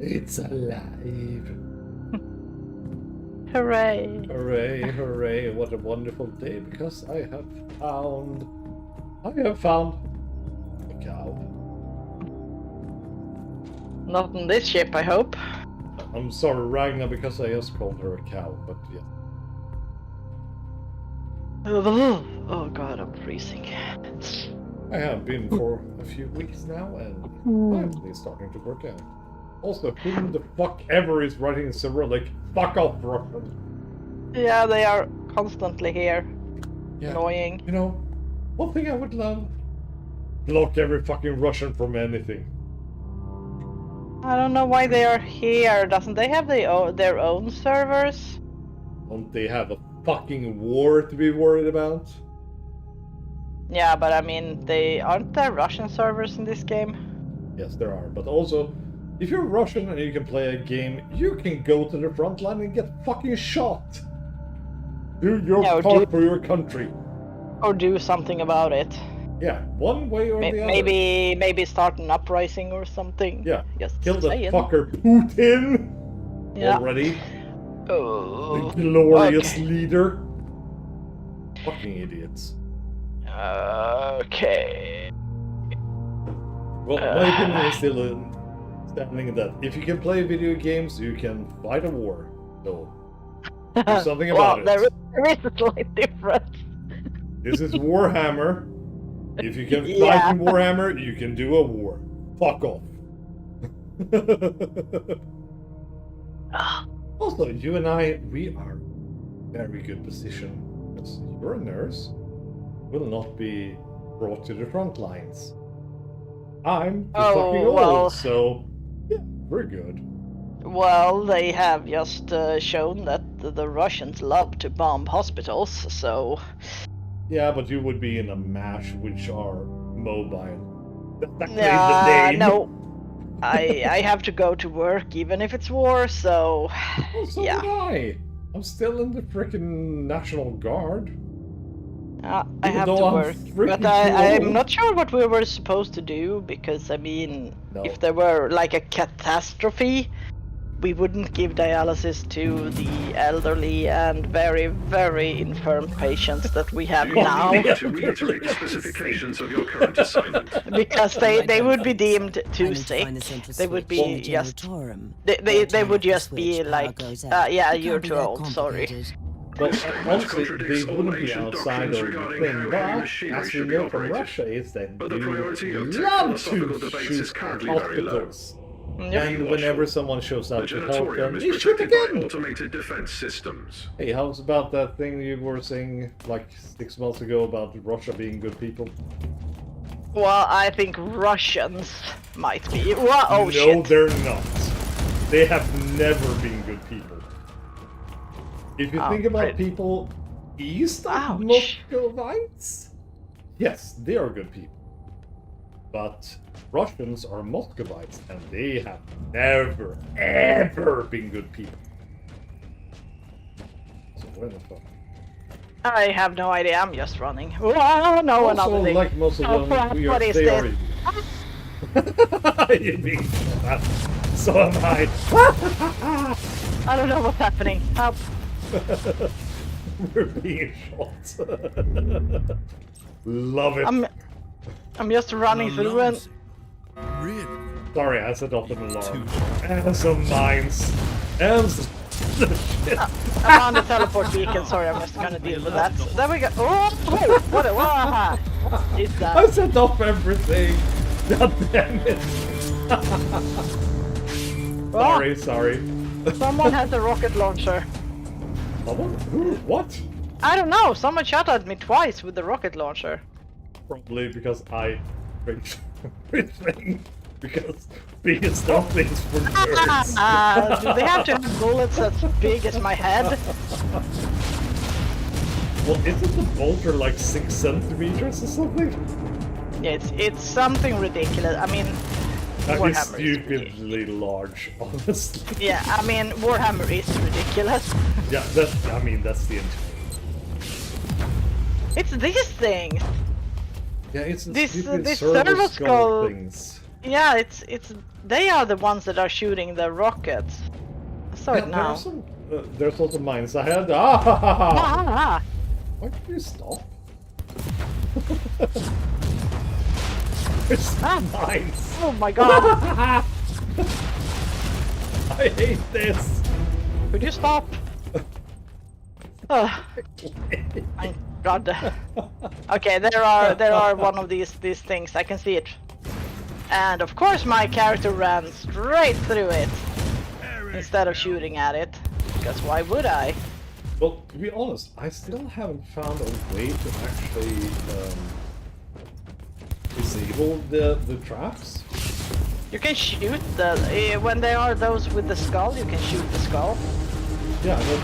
It's alive. Hooray. Hooray, hooray, what a wonderful day, because I have found a cow. Not on this ship, I hope. I'm sorry, Ragnar, because I just called her a cow, but yeah. Oh god, I'm freezing. I have been for a few weeks now, and finally starting to work out. Also, who the fuck ever is writing in server like, fuck off, Russian? Yeah, they are constantly here. Yeah. Annoying. You know, one thing I would love, block every fucking Russian from anything. I don't know why they are here. Doesn't they have their own servers? Don't they have a fucking war to be worried about? Yeah, but I mean, aren't there Russian servers in this game? Yes, there are, but also, if you're Russian and you can play a game, you can go to the front line and get fucking shot. Do your part for your country. Or do something about it. Yeah, one way or the other. Maybe start an uprising or something. Yeah, just kill the fucker Putin already. Oh, the glorious leader. Fucking idiots. Okay. Well, my opinion is still standing that if you can play video games, you can fight a war. So, do something about it. There is a slight difference. This is Warhammer. If you can fight in Warhammer, you can do a war. Fuck off. Also, you and I, we are in a very good position. Because you're a nurse. Will not be brought to the front lines. I'm fucking old, so yeah, we're good. Well, they have just shown that the Russians love to bomb hospitals, so... Yeah, but you would be in a MASH, which are mobile. No. I have to go to work even if it's war, so... Well, so yeah. did I. I'm still in the frickin' National Guard. I have to work, but I'm not sure what we were supposed to do, because, I mean, if there were, like, a catastrophe, we wouldn't give dialysis to the elderly and very, very infirm patients that we have now. To reiterate the specifications of your current assignment. Because they would be deemed too sick. They would be just... They would just be like, yeah, you're too old, sorry. But honestly, they wouldn't be outside of the thing, but as we know from Russia is that they love to shoot hospitals. And whenever someone shows up to help them, they shoot again! Automated defense systems. Hey, how's about that thing you were saying like 6 months ago about Russia being good people? Well, I think Russians might be. Well, no, shit. They're not. They have never been good people. If you think about people east of Muscovites, yes, they are good people. But Russians are Muscovites, and they have never, ever been good people. So where the fuck? I have no idea, I'm just running. Oh, no, another thing. Like most of them, what is this? You're being so am I. I don't know what's happening. Help. We're being shot. Love it. I'm just running through and... Really? Sorry, I set off an alarm. And some mines. And some shit. I'm on the teleport beacon, sorry, I'm just gonna deal with that. There we go. Oh, what is that? I set off everything. God damn it. Sorry. Someone has a rocket launcher. Someone? Who? What? I don't know, someone shot at me twice with the rocket launcher. Probably because I everything. Because biggest of things for nerds. Do they have to have bullets as big as my head? Well, isn't the bolter like 6 centimeters or something? Yeah, it's something ridiculous. I mean, that is stupidly large, honestly. Yeah, I mean, Warhammer is ridiculous. Yeah, that's the intent. It's these things. Yeah, it's this stupid servo skull things. Yeah, it's they are the ones that are shooting the rockets. I saw it now. There's also mines ahead. Ah! Ah! Why did you stop? There's mines. Oh my god! I hate this. Could you stop? Oh, my god. Okay, there are one of these things. I can see it. And of course my character ran straight through it instead of shooting at it. Because why would I? Well, to be honest, I still haven't found a way to actually disable the traps. You can shoot when there are those with the skull, you can shoot the skull. Yeah, but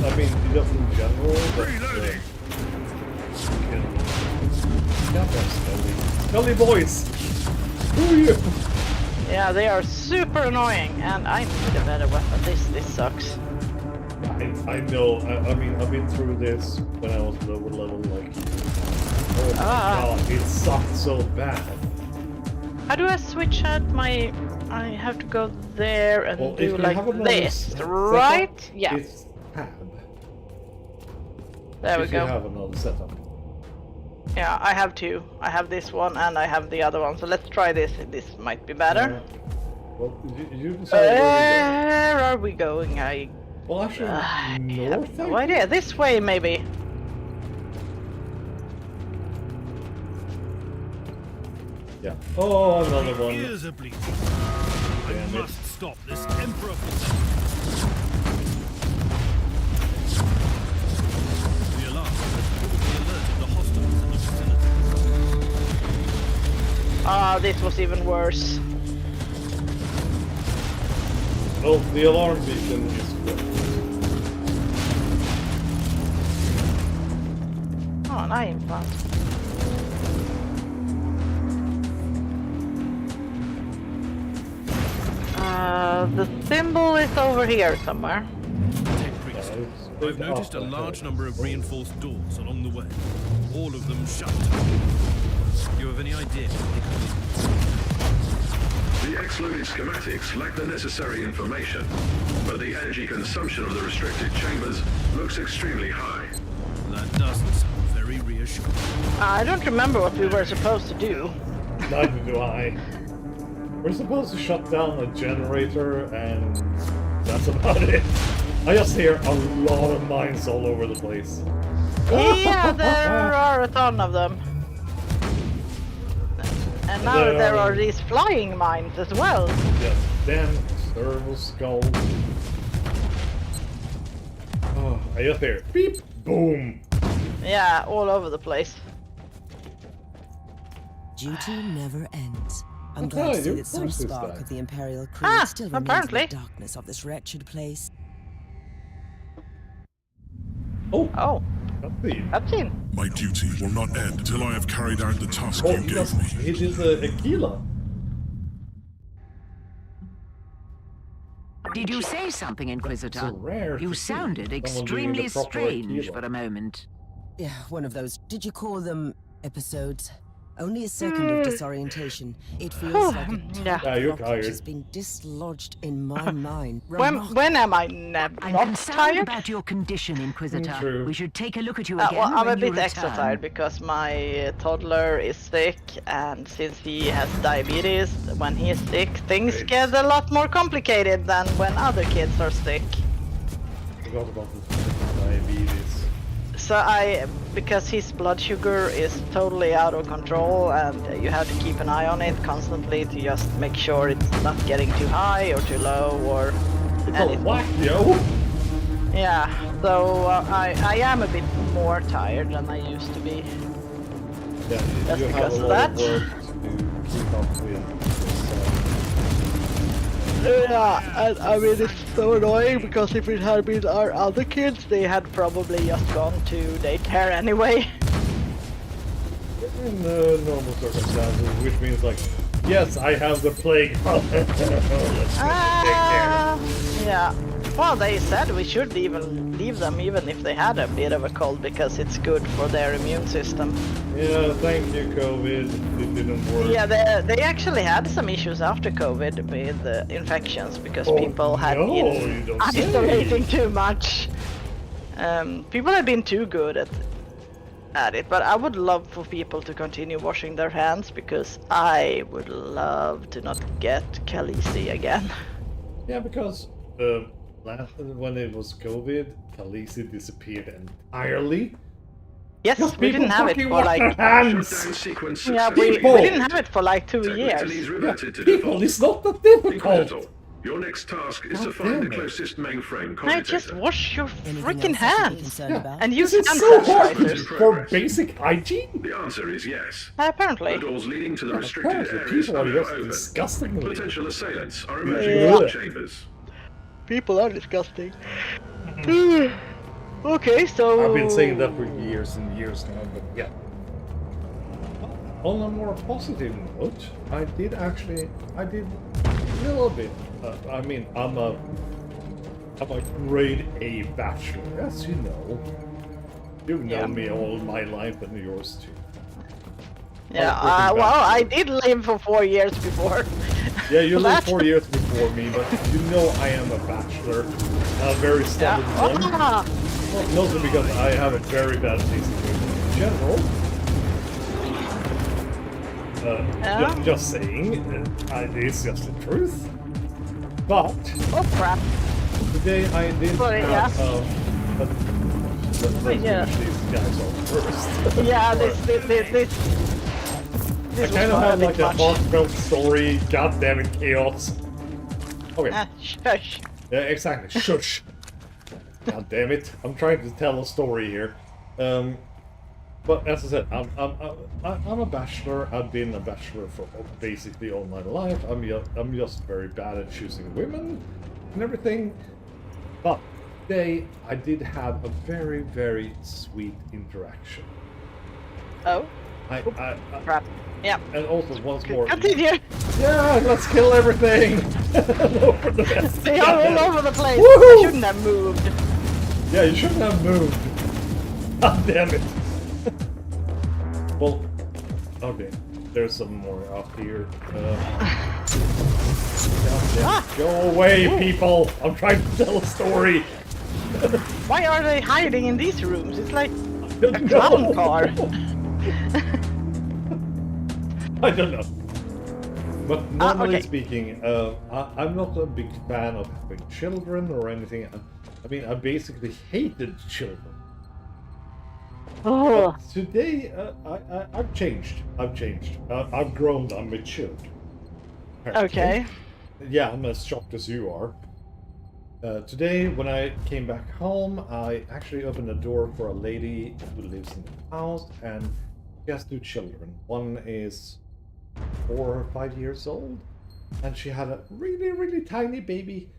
I mean, just in general, Reloading. Scully boys! Who are you? Yeah, they are super annoying, and I need a better weapon. This sucks. I know. I mean, I've been through this when I was lower level. Like, oh my god, it sucked so bad. How do I switch out my? I have to go there and do like this, right? Yeah. It's tab. There we go. You have another setup. Yeah, I have two. I have this one and I have the other one. So let's try this. This might be better. Well, you decide where are we going? Well, actually, I north. have no idea. This way, maybe. Yeah. Oh, another one. Ears are bleeding. I must stop this emperor. The alarm has probably alerted the hostiles in the vicinity. Ah, this was even worse. Well, the alarm beacon is good. Oh, an iron plant. The symbol is over here somewhere. I've noticed a large number of reinforced doors along the way. All of them shut. Do you have any idea? The excluded schematics lack the necessary information, but the energy consumption of the restricted chambers looks extremely high. That doesn't sound very reassuring. I don't remember what we were supposed to do. Neither do I. We're supposed to shut down a generator, and that's about it. I just hear a lot of mines all over the place. Yeah, there are a ton of them. And now there are these flying mines as well. Yes, damn servo skull. Oh, I just hear beep, boom. Yeah, all over the place. Duty never ends. I'm glad to see that some spark of the Imperial creed still remains apparently. in the darkness of this wretched place. Oh. Cutscene. My duty will not end till I have carried out the task you gave me. It is Aquila. Did you say something, Inquisitor? You sounded extremely strange for a moment. Yeah, one of those. Did you call them episodes? Only a second of disorientation. It feels like a you're tired. has been dislodged in my mind. When am I never I'm not concerned tired? about your condition, Inquisitor. True. We should take a look at you again Well, I'm a when you bit extra return. tired because my toddler is sick, and since he has diabetes, when he is sick, things get a lot more complicated than when other kids are sick. Forgot about this diabetes. So because his blood sugar is totally out of control, and you have to keep an eye on it constantly to just make sure it's not getting too high or too low or anything. Wacky. Yeah, so I am a bit more tired than I used to be. Yeah, Just you have because a of lot that. of work to keep up with. Yeah, and I mean it's so annoying because if it had been our other kids, they had probably just gone to daycare anyway. In normal circumstances, which means like, yes, I have the plague. Yeah. Well, they said we should even leave them even if they had a bit of a cold because it's good for their immune system. Yeah, thank you, COVID. It didn't work. Yeah, they actually had some issues after COVID with infections because people had been isolating too much. People have been too good at it, but I would love for people to continue washing their hands because I would love to not get Callixus again. Yeah, because when it was COVID, Callixus disappeared entirely. Yes, we didn't have it for like... Yeah, we didn't have it for like 2 years. People, it's not that difficult. Your next task is to find the closest mainframe commutator. No, just wash your freaking hands and use hand sanitizers for basic hygiene. The answer is yes. Apparently. The doors leading to the restricted areas are now open. Disgustingly. Potential assailants are emerging from the chambers. People are disgusting. Okay, so... I've been saying that for years and years now, but yeah. On a more positive note, I did a little bit. I mean, I'm a grade A bachelor, as you know. You've known me all my life and yours too. Yeah, well, I did live for 4 years before. Yeah, you lived 4 years before me, but you know I am a bachelor. A very stubborn one. Well, mostly because I have a very bad taste in women in general. Just saying, it's just the truth. But today I did have let's finish these guys off first. Yeah, this I kind of had like a heartfelt story. God damn it, chaos. Okay. Shush. Yeah, exactly. Shush. God damn it! I'm trying to tell a story here. But as I said, I'm a bachelor. I've been a bachelor for basically all my life. I'm just very bad at choosing women and everything. But today I did have a very, very sweet interaction. Oh. Crap. Yeah. And also once more. Continue. Yeah, let's kill everything. They are all over the place. Woohoo! I shouldn't have moved. Yeah, you shouldn't have moved. God damn it. Well, okay. There's some more up here. Go away, people! I'm trying to tell a story. Why are they hiding in these rooms? It's like a clown car. I don't know. But normally speaking, I'm not a big fan of having children or anything. I mean, I basically hated children. Oh. But today, I've changed. I've grown. I'm matured. Okay. Yeah, I'm as shocked as you are. Today, when I came back home, I actually opened the door for a lady who lives in the house, and she has 2 children. One is 4 or 5 years old, and she had a really, really tiny baby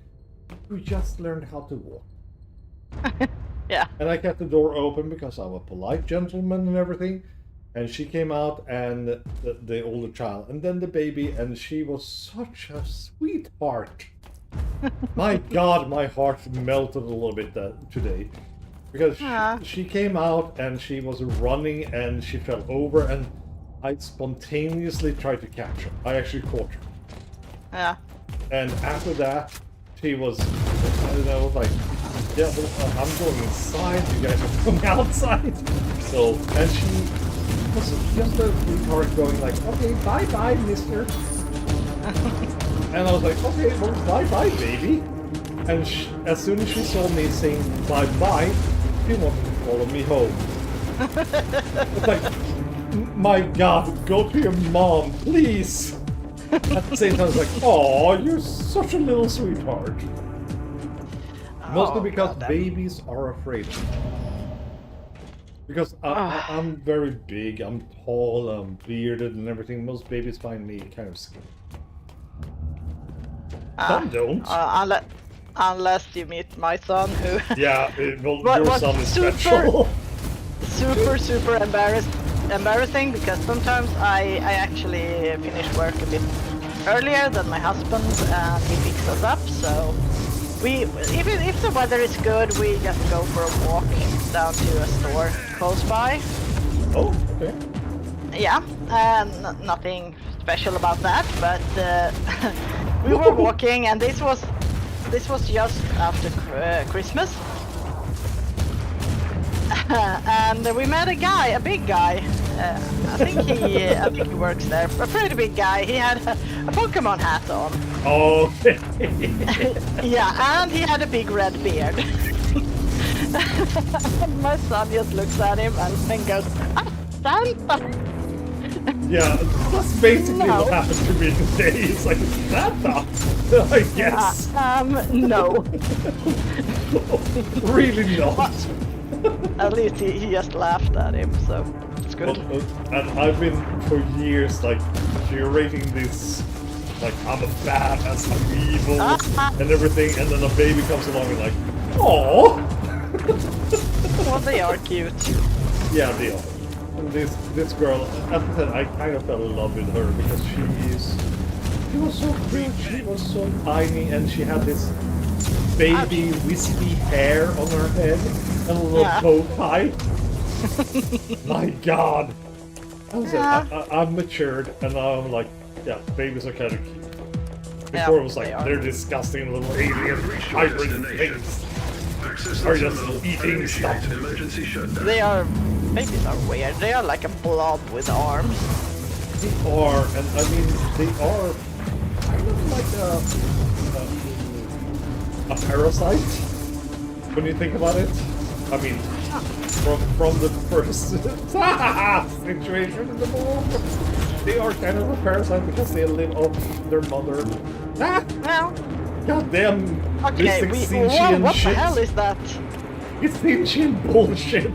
who just learned how to walk. Yeah. And I kept the door open because I'm a polite gentleman and everything. And she came out, and the older child, and then the baby, and she was such a sweetheart. My God, my heart melted a little bit today. Because she came out, and she was running, and she fell over, and I spontaneously tried to catch her. I actually caught her. Yeah. And after that, she was, I was like, yeah, well, I'm going inside, you guys are going outside. So, and she was just a sweetheart going like, okay, bye-bye, mister. And I was like, okay, well, bye-bye, baby. And as soon as she saw me saying bye-bye, she wanted to follow me home. It's like, my God, go to your mom, please. At the same time, I was like, oh, you're such a little sweetheart. Mostly because babies are afraid of me. Because I'm very big, I'm tall, I'm bearded and everything. Most babies find me kind of scary. Some don't. Unless you meet my son, who... Yeah, well, your son is special. Super embarrassing, because sometimes I actually finish work a bit earlier than my husband, and he picks us up, so if the weather is good, we just go for a walk down to a store close by. Oh, okay. Yeah, nothing special about that, but we were walking, and this was just after Christmas, and we met a guy, a big guy. I think he works there. A pretty big guy. He had a Pokemon hat on. Oh. Yeah, and he had a big red beard. My son just looks at him and then goes, "Ah, Santa." Yeah, that's basically what happened to me today. It's like, Santa, I guess. No. Really not. But at least he just laughed at him, so it's good. And I've been for years like curating this, like I'm a badass, I'm evil, and everything, and then a baby comes along and like, aww. Well, they are cute. Yeah, they are. And this girl, as I said, I kind of fell in love with her because she was so cute, she was so tiny, and she had this baby wispy hair on her head and a little bow tie. My God. I'm matured, and now I'm like, yeah, babies are kind of cute. Before it was like, they're disgusting little alien hybrid things. Are just eating stuff. Babies are weird. They are like a blob with arms. They are, and I mean, they are kind of like a parasite when you think about it. I mean, from the first situation in the world, they are kind of a parasite because they live off their mother. Well, goddamn! Okay, what the hell is that? It's Sinchian bullshit.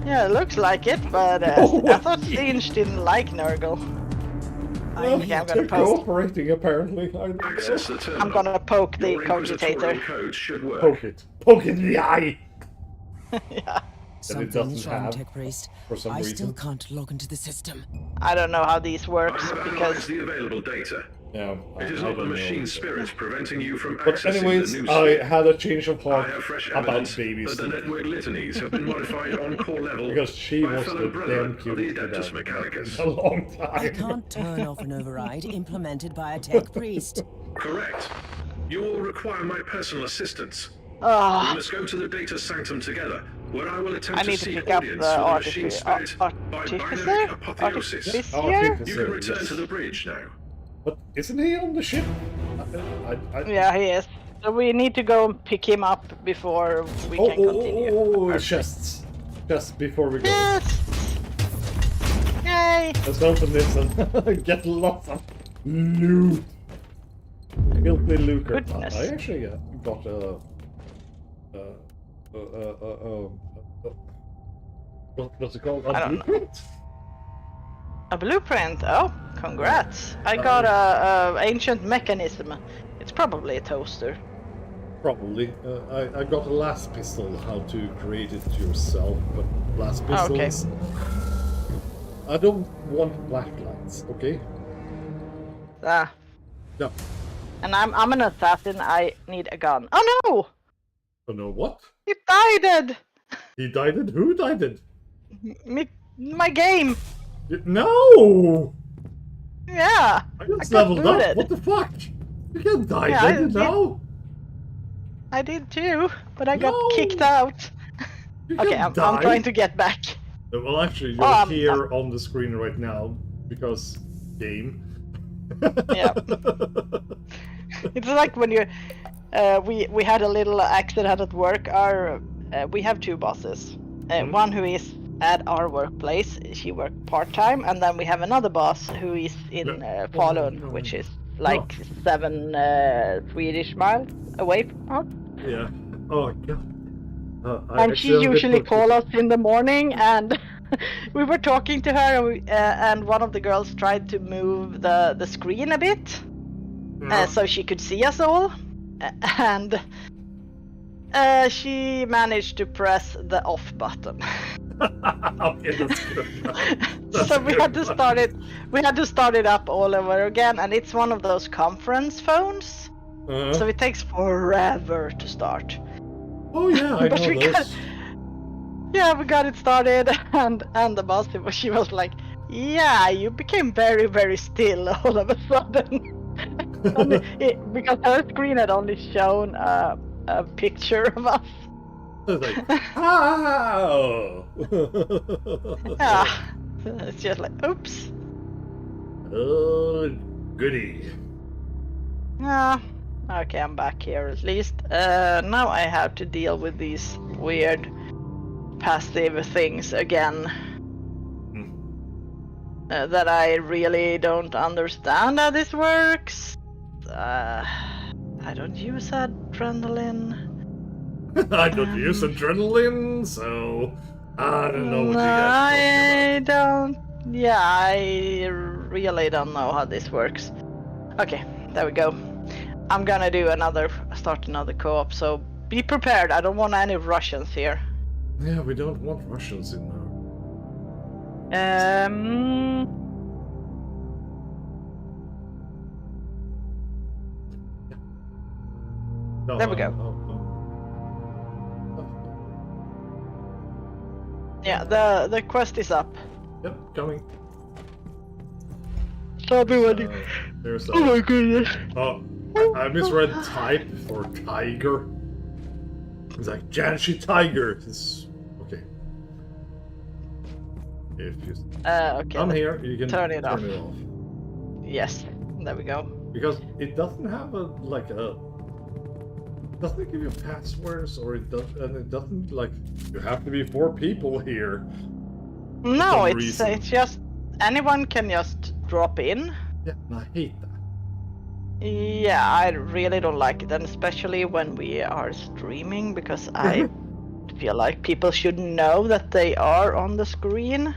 Yeah, it looks like it, but I thought Sinch didn't like Nurgle. I'm gonna poke. Cooperating apparently. I'm gonna poke the cogitator. Poke it. Poke it in the eye. Yeah. That it doesn't have, for some reason. I still can't log into the system. I don't know how these works because the available data. Yeah, it is not the machine spirit preventing you from but accessing anyways, the new I had a change of heart about babies. The network litanies have been modified on core level because she was the damn cutest a long time. I can't turn off an override implemented by a tech priest. Correct. You will require my personal assistance. We must go to the data sanctum together, where I will attempt to see audience with the machine spirit by binary apotheosis. You can return to the bridge now. But isn't he on the ship? Yeah, he is. So we need to go and pick him up before we can continue. Oh, chests. Chests before we go. Yes! Yay! Let's open this and get lots of loot. Filthy lucre. Goodness. I actually got what's it called? A blueprint? A blueprint? Oh, congrats. I got a ancient mechanism. It's probably a toaster. Probably. I got a last pistol, how to create it yourself, but last pistols... Okay. I don't want black lights, okay? No. And I'm an assassin, I need a gun. Oh no! Oh no, what? He died! He died? Who died? My game! No! Yeah! I got leveled up, what the fuck? You can't die now! I did too, but I got kicked out. Okay, I'm trying to get back. Well, actually, you're here on the screen right now, because game. Yeah. It's like when you... we had a little accident at work. We have two bosses. One who is at our workplace, she works part-time, and then we have another boss who is in Falun, which is like 7 Swedish miles away from us. Yeah. Oh god. And she usually calls us in the morning, and we were talking to her, and one of the girls tried to move the screen a bit, so she could see us all, and she managed to press the off button. Okay, that's good. So we had to start it up all over again, and it's one of those conference phones. So it takes forever to start. Oh yeah, I know those. Yeah, we got it started, and the boss, she was like, "Yeah, you became very, very still all of a sudden." Because her screen had only shown a picture of us. I was like, "Ow!" Yeah, it's just like, "Oops." Oh, goody. Yeah. Okay, I'm back here at least. Now I have to deal with these weird passive things again. That I really don't understand how this works. I don't use adrenaline. I don't use adrenaline, so I don't know what you guys I don't. Yeah, I really don't know how this works. Okay, there we go. I'm gonna start another co-op, so be prepared. I don't want any Russians here. Yeah, we don't want Russians in there. No, there we go. Yeah, the quest is up. Yep, coming. Show me what There's a... Oh my goodness. Oh, I misread type for tiger. It's like Janshi tiger. It's okay. If you okay. come here, you can turn it off. Yes, there we go. Because it doesn't have a doesn't give you passwords, or it doesn't like you have to be 4 people here. No, it's just anyone can just drop in. Yeah, I hate that. Yeah, I really don't like it, and especially when we are streaming, because I feel like people should know that they are on the screen.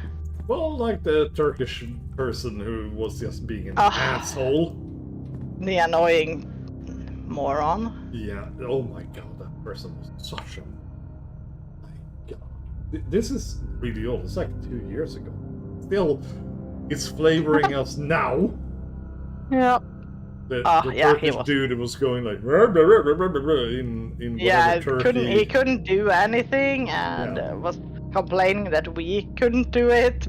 Well, like the Turkish person who was just being an asshole. The annoying moron. Yeah, oh my god, that person was such a... My god. This is really old, it's like 2 years ago. Still, it's flavoring us now. Yeah. The Turkish dude was going like in Turkey. He couldn't do anything, and was complaining that we couldn't do it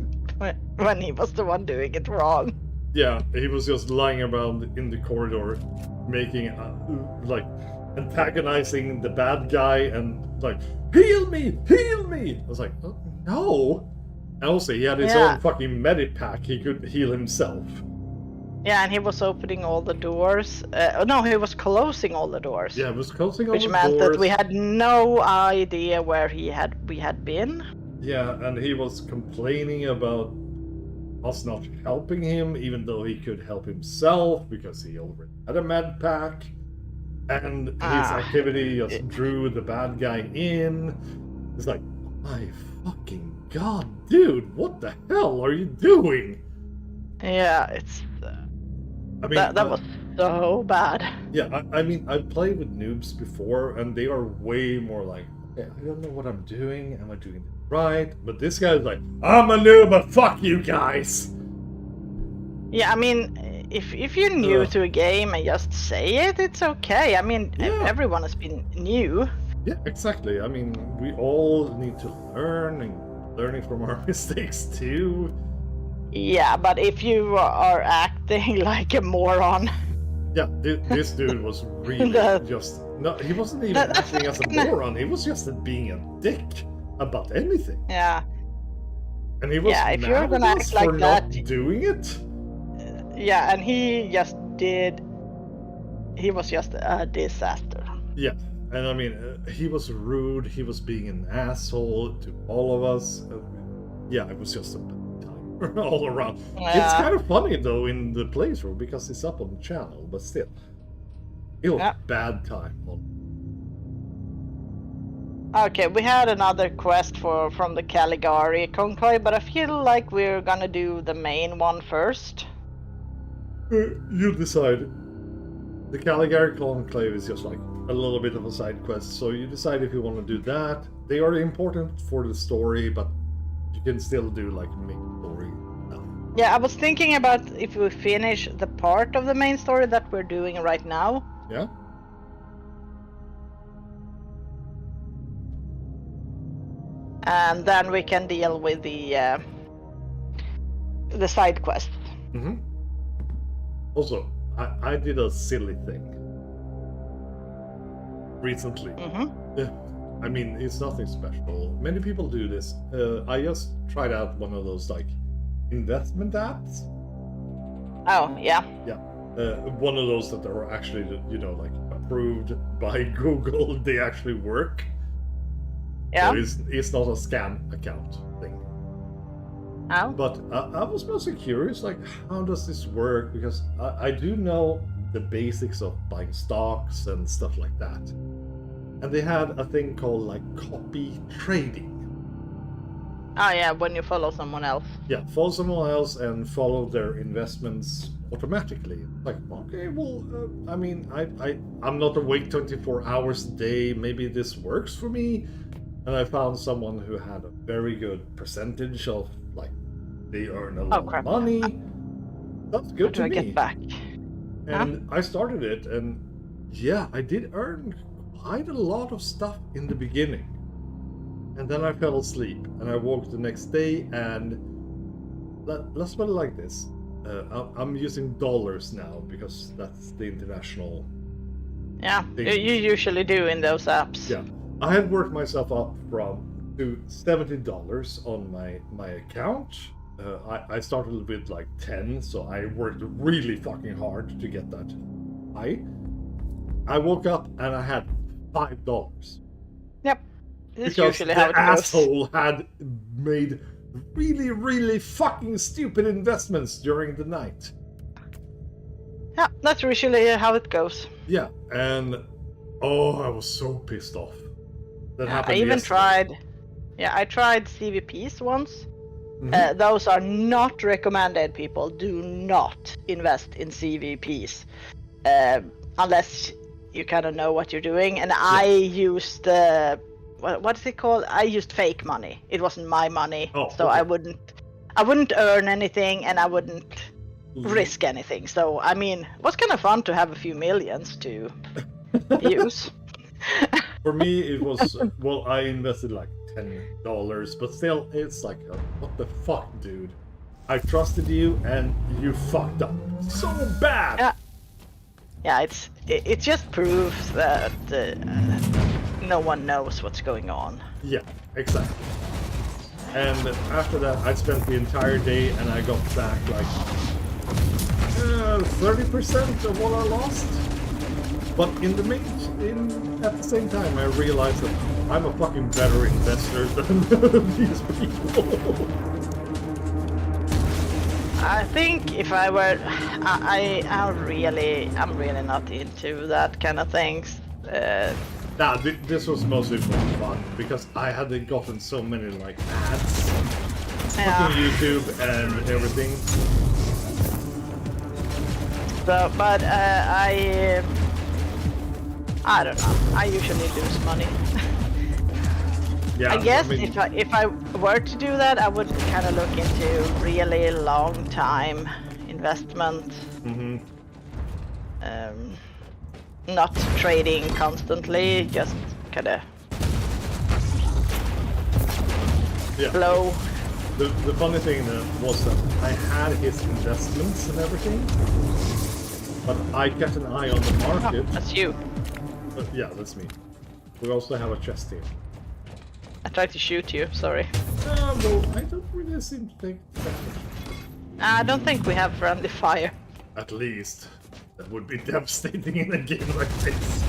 when he was the one doing it wrong. Yeah, he was just lying around in the corridor, making like antagonizing the bad guy and like, heal me! I was like, oh, no. And also, he had his own fucking medipack. He could heal himself. Yeah, and he was opening all the doors. No, he was closing all the doors. Yeah, he was closing all the doors. Which meant that we had no idea where we had been. Yeah, and he was complaining about us not helping him, even though he could help himself because he already had a med pack. And his activity just drew the bad guy in. It's like, my fucking god, dude, what the hell are you doing? Yeah, it's... I mean, that was so bad. Yeah, I mean, I've played with noobs before, and they are way more like, okay, I don't know what I'm doing. Am I doing it right? But this guy's like, I'm a noob, but fuck you guys. Yeah, I mean, if you're new to a game and just say it, it's okay. I mean, everyone has been new. Yeah, exactly. I mean, we all need to learn, and learning from our mistakes too. Yeah, but if you are acting like a moron... Yeah, this dude was really just... No, he wasn't even acting as a moron, he was just being a dick about anything. Yeah. And he was if you're gonna act like for that, not doing it. Yeah, and he just did... He was just a disaster. Yeah, and I mean, he was rude, he was being an asshole to all of us. Yeah, it was just a... all around. Yeah. It's kind of funny though in the playthrough because it's up on the channel, but still, it was bad time. Okay, we had another quest from the Caligari Convoy, but I feel like we're gonna do the main one first. You decide. The Caligari Conclave is just like a little bit of a side quest, so you decide if you want to do that. They are important for the story, but you can still do like main story stuff. Yeah, I was thinking about if we finish the part of the main story that we're doing right now. Yeah. and then we can deal with the side quest. Mm-hmm. Also, I did a silly thing recently. I mean, it's nothing special. Many people do this. I just tried out one of those like investment apps. Oh, yeah. Yeah. One of those that are actually, you know, like approved by Google. They actually work. Yeah. So it's not a scam account thing. Oh. But I was mostly curious, like, how does this work? Because I do know the basics of buying stocks and stuff like that. And they had a thing called, like, copy trading. Oh, yeah, when you follow someone else. Yeah, follow someone else and follow their investments automatically. Like, okay, well, I mean, I'm not awake 24 hours a day. Maybe this works for me. And I found someone who had a very good percentage of, like, they earn a lot of money. That's good to me. Get back? And I started it, and yeah, I did earn quite a lot of stuff in the beginning. And then I fell asleep, and I woke the next day, and let's put it like this. I'm using dollars now, because that's the international thing. You usually do in those apps. Yeah. I had worked myself up to $70 on my account. I started with like 10, so I worked really fucking hard to get that high. I woke up and I had $5. Yep. This is because usually how it goes. Asshole had made really, really fucking stupid investments during the night. Yeah, that's usually how it goes. Yeah, and I was so pissed off. That happened I even yesterday. I tried CVPs once. Those are not recommended, people. Do not invest in CVPs unless you kind of know what you're doing. And I used what is it called? I used fake money. It wasn't my money, so I wouldn't earn anything, and I wouldn't risk anything. So I mean, it was kind of fun to have a few millions to use. For me, it was I invested like $10, but still, it's like, what the fuck, dude? I trusted you, and you fucked up so bad. Yeah, it just proves that no one knows what's going on. Yeah, exactly. And after that, I spent the entire day, and I got back like 30% of what I lost. But at the same time, I realized that I'm a fucking better investor than these people. I think if I were, I'm really not into that kind of things. Nah, this was mostly for fun because I had gotten so many like ads, fucking YouTube and everything. So, but I don't know. I usually lose money. Yeah, I guess if I were to do that, I would kind of look into really long time investment. Not trading constantly, just kind of flow. The funny thing was that I had his investments and everything, but I kept an eye on the market. Oh, that's you. Yeah, that's me. We also have a chest here. I tried to shoot you, sorry. Well, I don't really seem to think that much. I don't think we have friendly fire. At least. That would be devastating in a game like this.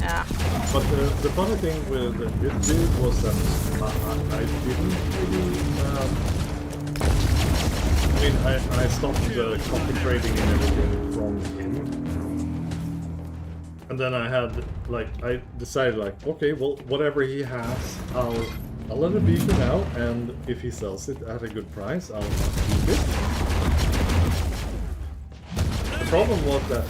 Yeah. But the funny thing with this dude was that I didn't really... I mean, I stopped the copy trading and everything from him. And then I had, like, I decided, like, okay, well, whatever he has, I'll let it be for now, and if he sells it at a good price, I'll keep it. The problem was that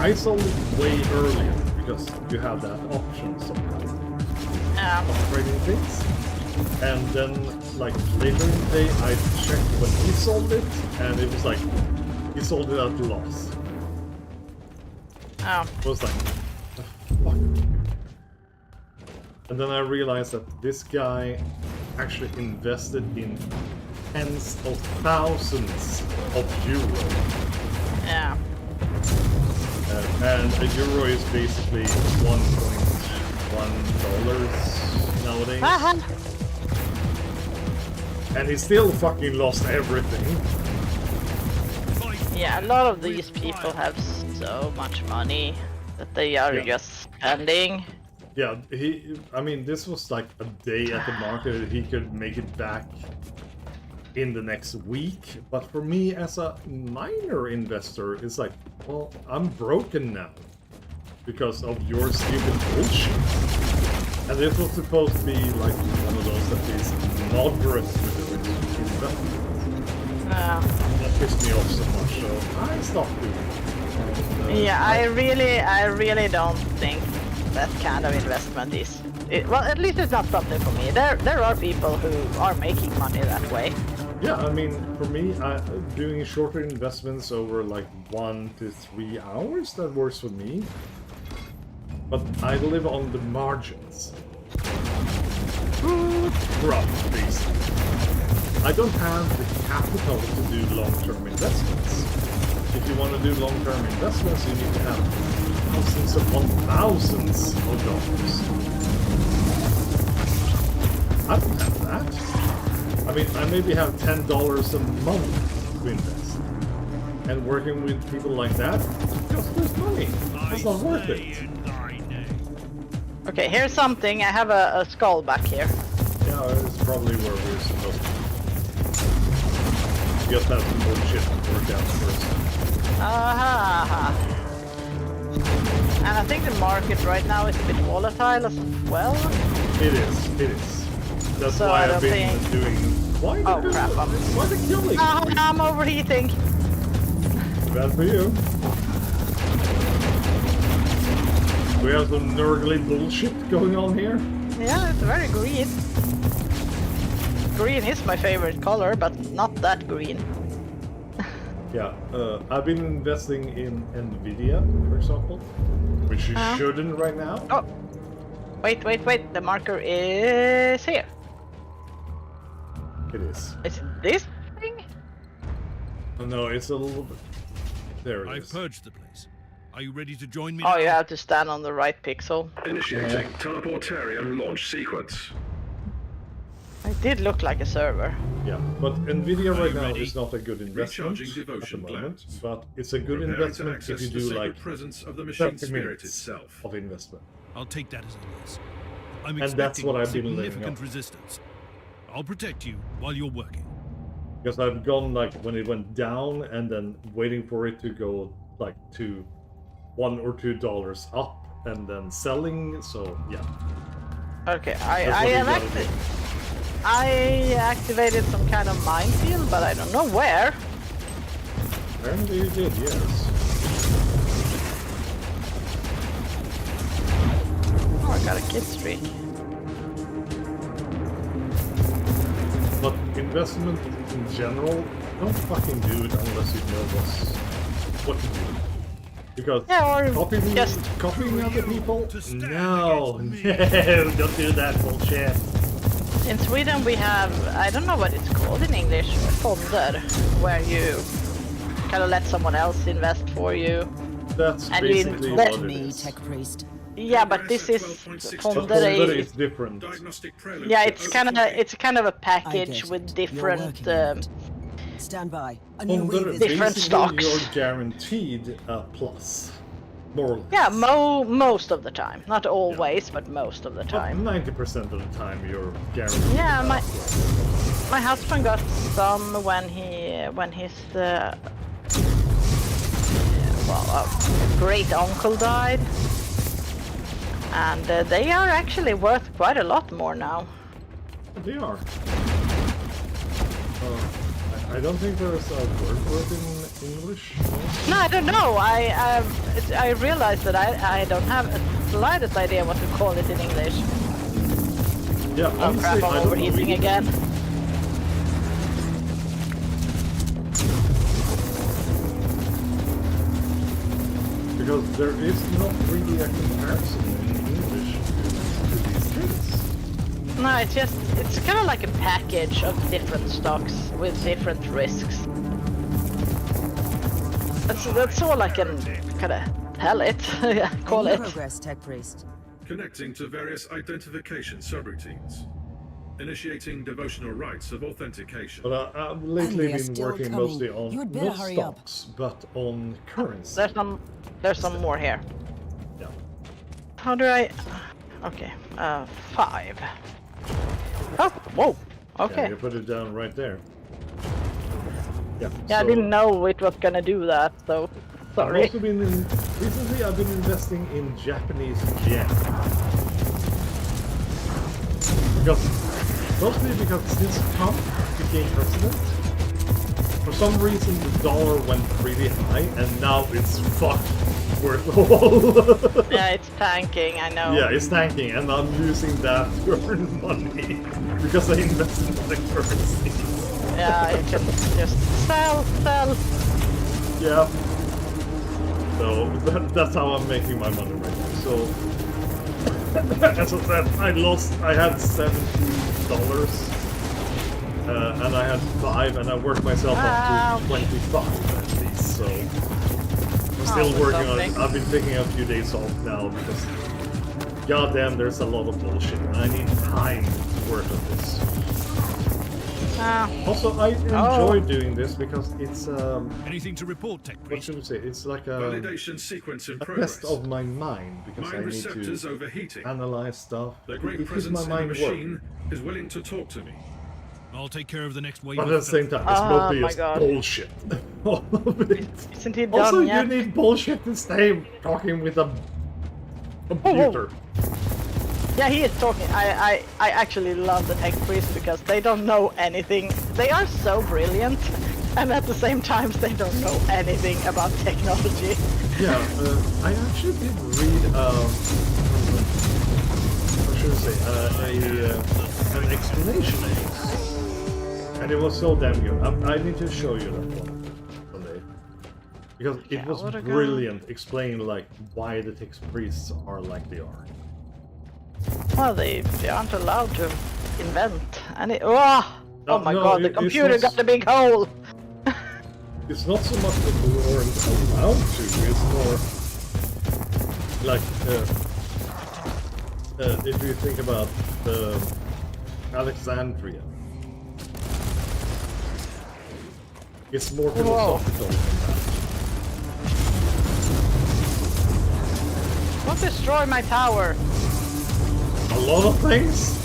I sold it way earlier, because you have that option sometimes of trading things. And then, like, later in the day, I checked when he sold it, and it was like, he sold it at a loss. Oh. It was like, fuck. And then I realized that this guy actually invested in tens of thousands of euro. Yeah. And a euro is basically $1.1 nowadays. And he still fucking lost everything. Yeah, a lot of these people have so much money that they are just spending. Yeah, I mean, this was like a day at the market. He could make it back in the next week. But for me, as a minor investor, it's like, well, I'm broken now because of your stupid bullshit. And this was supposed to be like one of those that is moderate with the investment. That pissed me off so much, so I stopped doing it. Yeah, I really don't think that kind of investment is... well, at least it's not something for me. There are people who are making money that way. Yeah, I mean, for me, doing shorter investments over like 1 to 3 hours, that works for me. But I live on the margins. Rough, basically. I don't have the capital to do long-term investments. If you want to do long-term investments, you need to have thousands upon thousands of dollars. I don't have that. I mean, I maybe have $10 a month to invest. And working with people like that just lose money. It's not worth it. Okay, here's something. I have a skull back here. Yeah, it's probably where we're supposed to be. Just have some bullshit work out first. And I think the market right now is a bit volatile as well. It is. That's so why I've been doing quite a killing. I'm overheating. Bad for you. We have some nerdly bullshit going on here. Yeah, it's very green. Green is my favorite color, but not that green. Yeah, I've been investing in Nvidia, for example, which you shouldn't right now. Oh, wait, the marker is here. It is. Is it this thing? Oh, no, it's a little bit... There it is. I've purged the place. Are you ready to join me? Oh, you have to stand on the right pixel. Initiating teleportarium launch sequence. It did look like a server. Yeah, but Nvidia right now is not a good investment at the moment, but it's a good investment if you do like 30 minutes of investment. I'll take that as a yes. I'm and that's what I've been living significant resistance. I'll protect you while you're working. Because I've gone like when it went down and then waiting for it to go like to $1 or $2 up and then selling, so yeah. Okay, I activated some kind of minefield, but I don't know where. Apparently you did, yes. Oh, I got a kill streak. But investment in general, don't fucking do it unless you know what to do. Because copying other people? No, don't do that bullshit. In Sweden we have, I don't know what it's called in English, fonder, where you kind of let someone else invest for you. That's and basically you what it is. Tech priest. Yeah, but this is fonder is different. Yeah, it's kind of a package with different stand by. Different stocks. You're guaranteed a plus. More or less. Yeah, most of the time. Not always, but most of the time. 90% of the time you're guaranteed. Yeah, my husband got some when his great uncle died, and they are actually worth quite a lot more now. They are. I don't think there's a word for it in English. No, I don't know. I realized that I don't have the slightest idea what to call it in English. Yeah, oh crap, I'm overheating again. Because there is not really a comparison in English to these things. No, it's kind of like a package of different stocks with different risks. That's all I can kind of tell it. Yeah, call it. Progress, Tech Priest. Connecting to various identification subroutines. Initiating devotional rites of authentication. But I've lately been working mostly on not stocks, but on currency. There's some more here. Yeah. How do I? Okay. 5. Oh, whoa. Okay. Yeah, you put it down right there. Yeah. Yeah, so, I didn't know it was gonna do that, so sorry. I've also been recently I've been investing in Japanese yen. Mostly because since Trump became president, for some reason the dollar went really high, and now it's fucked worth all. Yeah, it's tanking, I know. Yeah, it's tanking, and I'm using that to earn money because I invested in the currency. Yeah, you can just sell. Yeah. So that's how I'm making my money right now. So as I said, I had $70, and I had 5, and I worked myself up to 25 at least. So I'm still working on it. I've been taking a few days off now because goddamn, there's a lot of bullshit, and I need time to work on this. Also, I enjoy doing this because it's anything to report, Tech Priest? What should we say? It's like a validation sequence in progress. Test of my mind because I need to overheating. Analyze stuff. The great presence in the machine is willing to talk to me. I'll take care of the next wave. But at the same time, it's mostly just bullshit. All of it. Isn't he done also, yet? you need bullshit to stay talking with a computer. Yeah, he is talking. I actually love the Tech Priest because they don't know anything. They are so brilliant, and at the same time they don't know anything about technology. Yeah, I actually did read what should I say, an explanation, and it was so damn good. I need to show you that one someday because it was brilliant, explaining like why the Tech Priests are like they are. Well, they aren't allowed to invent any. Oh my god, the computer got the big hole! It's not so much that we weren't allowed to, it's more like, if you think about Alexandria, it's more philosophical than that. Don't destroy my tower! A lot of things?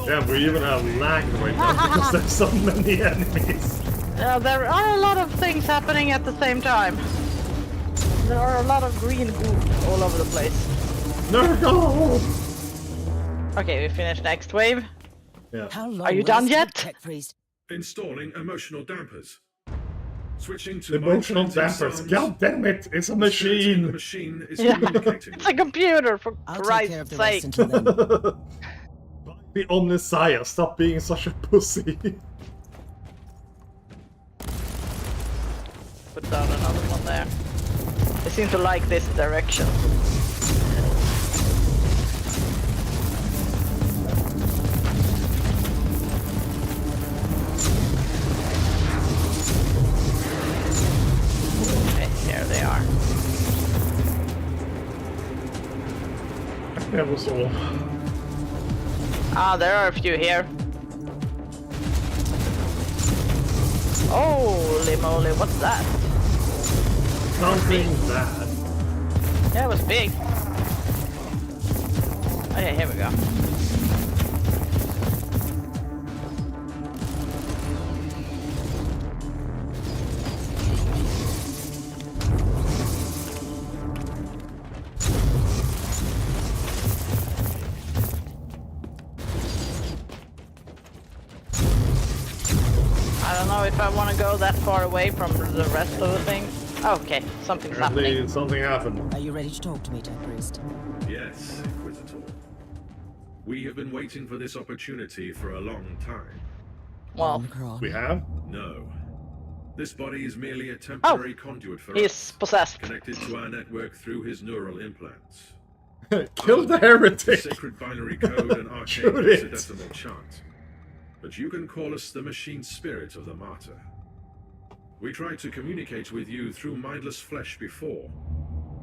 Yeah, we even have lag right now because there's so many enemies. There are a lot of things happening at the same time. There are a lot of green goop all over the place. No! Okay, we finished next wave. Yeah. Are you done yet? Installing emotional dampers. Switching to emotional dampers. God damn it! It's a machine. The machine is communicating. It's a computer, for Christ's sake. The Omniscience, stop being such a pussy. Put down another one there. They seem to like this direction. There they are. That was all. There are a few here. Holy moly, what's that? Something bad. Yeah, it was big. Okay, here we go. I don't know if I want to go that far away from the rest of the thing. Okay, something's happening. Something happened. Are you ready to talk to me, Tech Priest? Yes, Inquisitor. We have been waiting for this opportunity for a long time. Well, we have? No. This body is merely a temporary conduit for us. He's possessed. Connected to our network through his neural implants. Kill the heretic! Sacred binary code and arcane hexadecimal chant. But you can call us the machine spirit of the Martyr. We tried to communicate with you through mindless flesh before,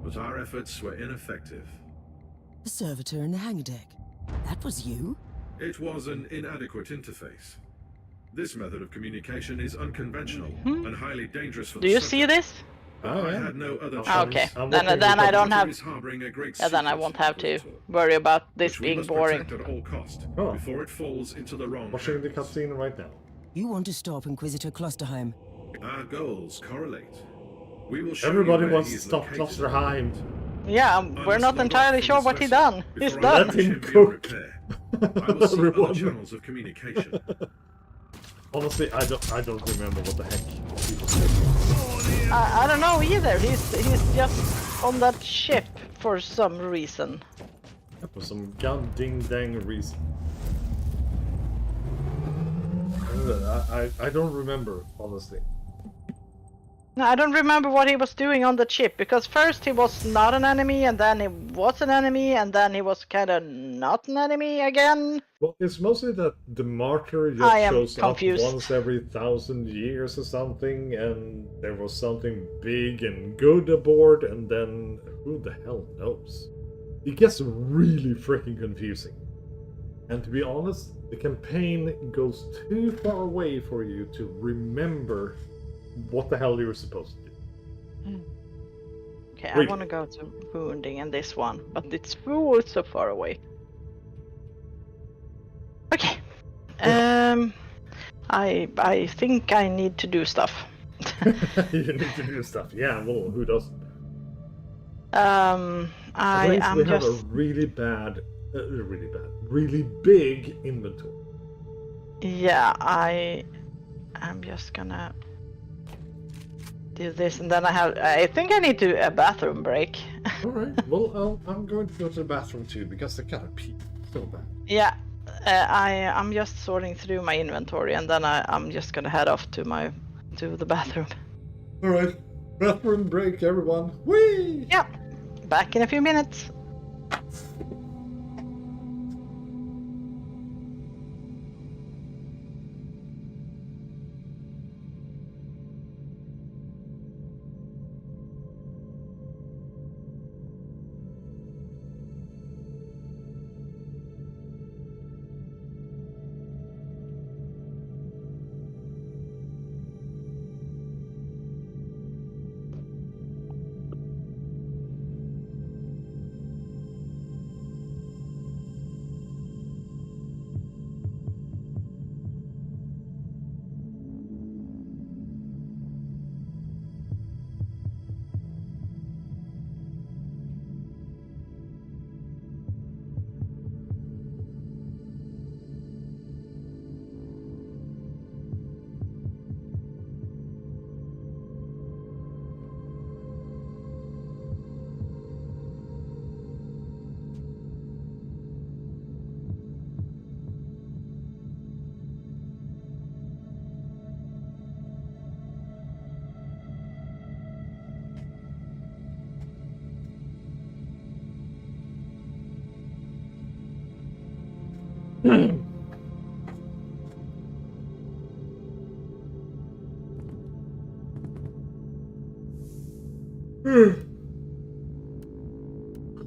but our efforts were ineffective. The servitor in the hangar deck. That was you? It was an inadequate interface. This method of communication is unconventional and highly dangerous for the subject. Do you see this? I had no other choice. Okay, then I don't have. Then I won't have to worry about this being boring. At all cost, before it falls into the wrong Watching the cutscene right now. You want to stop Inquisitor Klosterheim? Our goals correlate. We will show Everybody you wants to stop Klosterheim. Yeah, we're not entirely sure what he done. He's done. Let him cook. I will see other channels of communication. Honestly, I don't remember what the heck people said. I don't know either. He's just on that ship for some reason. For some god ding dang reason. I don't remember, honestly. No, I don't remember what he was doing on the ship, because first he was not an enemy, and then he was an enemy, and then he was kind of not an enemy again. Well, it's mostly that the Martyr just shows confused. Up once every 1,000 years or something, and there was something big and good aboard, and then who the hell knows? It gets really freaking confusing. And to be honest, the campaign goes too far away for you to remember what the hell you were supposed to do. Okay, I want to go to wounding in this one, but it's so far away. Okay. I think I need to do stuff. You need to do stuff. Yeah, well, who doesn't? I am have a really big inventory. Yeah, I'm just gonna do this, and then I think I need a bathroom break. Alright, well, I'm going to go to the bathroom too, because I gotta pee so bad. Yeah, I'm just sorting through my inventory, and then I'm just gonna head off to the bathroom. Alright, bathroom break, everyone. Whee! Yeah, back in a few minutes.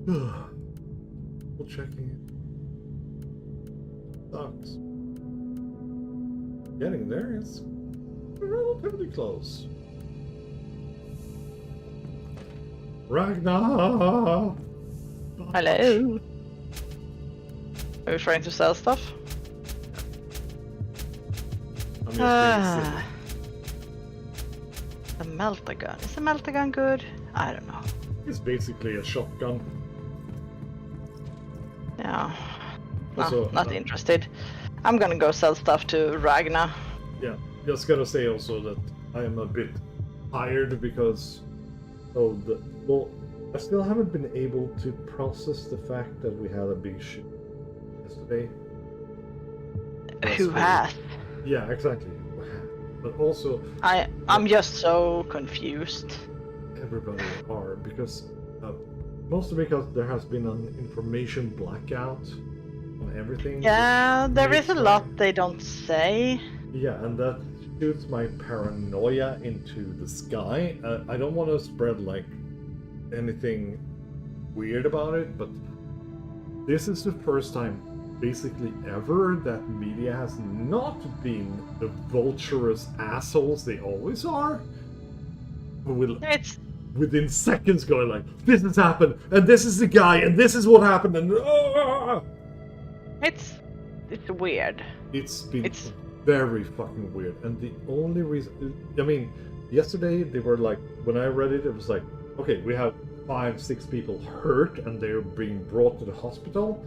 We'll checking it. Sucks. Getting there is relatively close. Ragnar! Hello. Are you trying to sell stuff? The melter gun. Is the melter gun good? I don't know. It's basically a shotgun. Yeah. Also, not interested. I'm gonna go sell stuff to Ragnar. Yeah, just gotta say also that I am a bit tired because of I still haven't been able to process the fact that we had a big shoot yesterday. Who has? Yeah, exactly. But also, I'm just so confused. Everybody are, because Mostly because there has been an information blackout on everything. Yeah, there is a lot they don't say. Yeah, and that shoots my paranoia into the sky. I don't want to spread like anything weird about it, but this is the first time basically ever that media has not been the vulturous assholes they always are. Who will within seconds going like, this has happened, and this is the guy, and this is what happened, and It's weird. It's very fucking weird, and the only reason, I mean, yesterday they were like, when I read it, it was like, okay, we have 5-6 people hurt, and they're being brought to the hospital,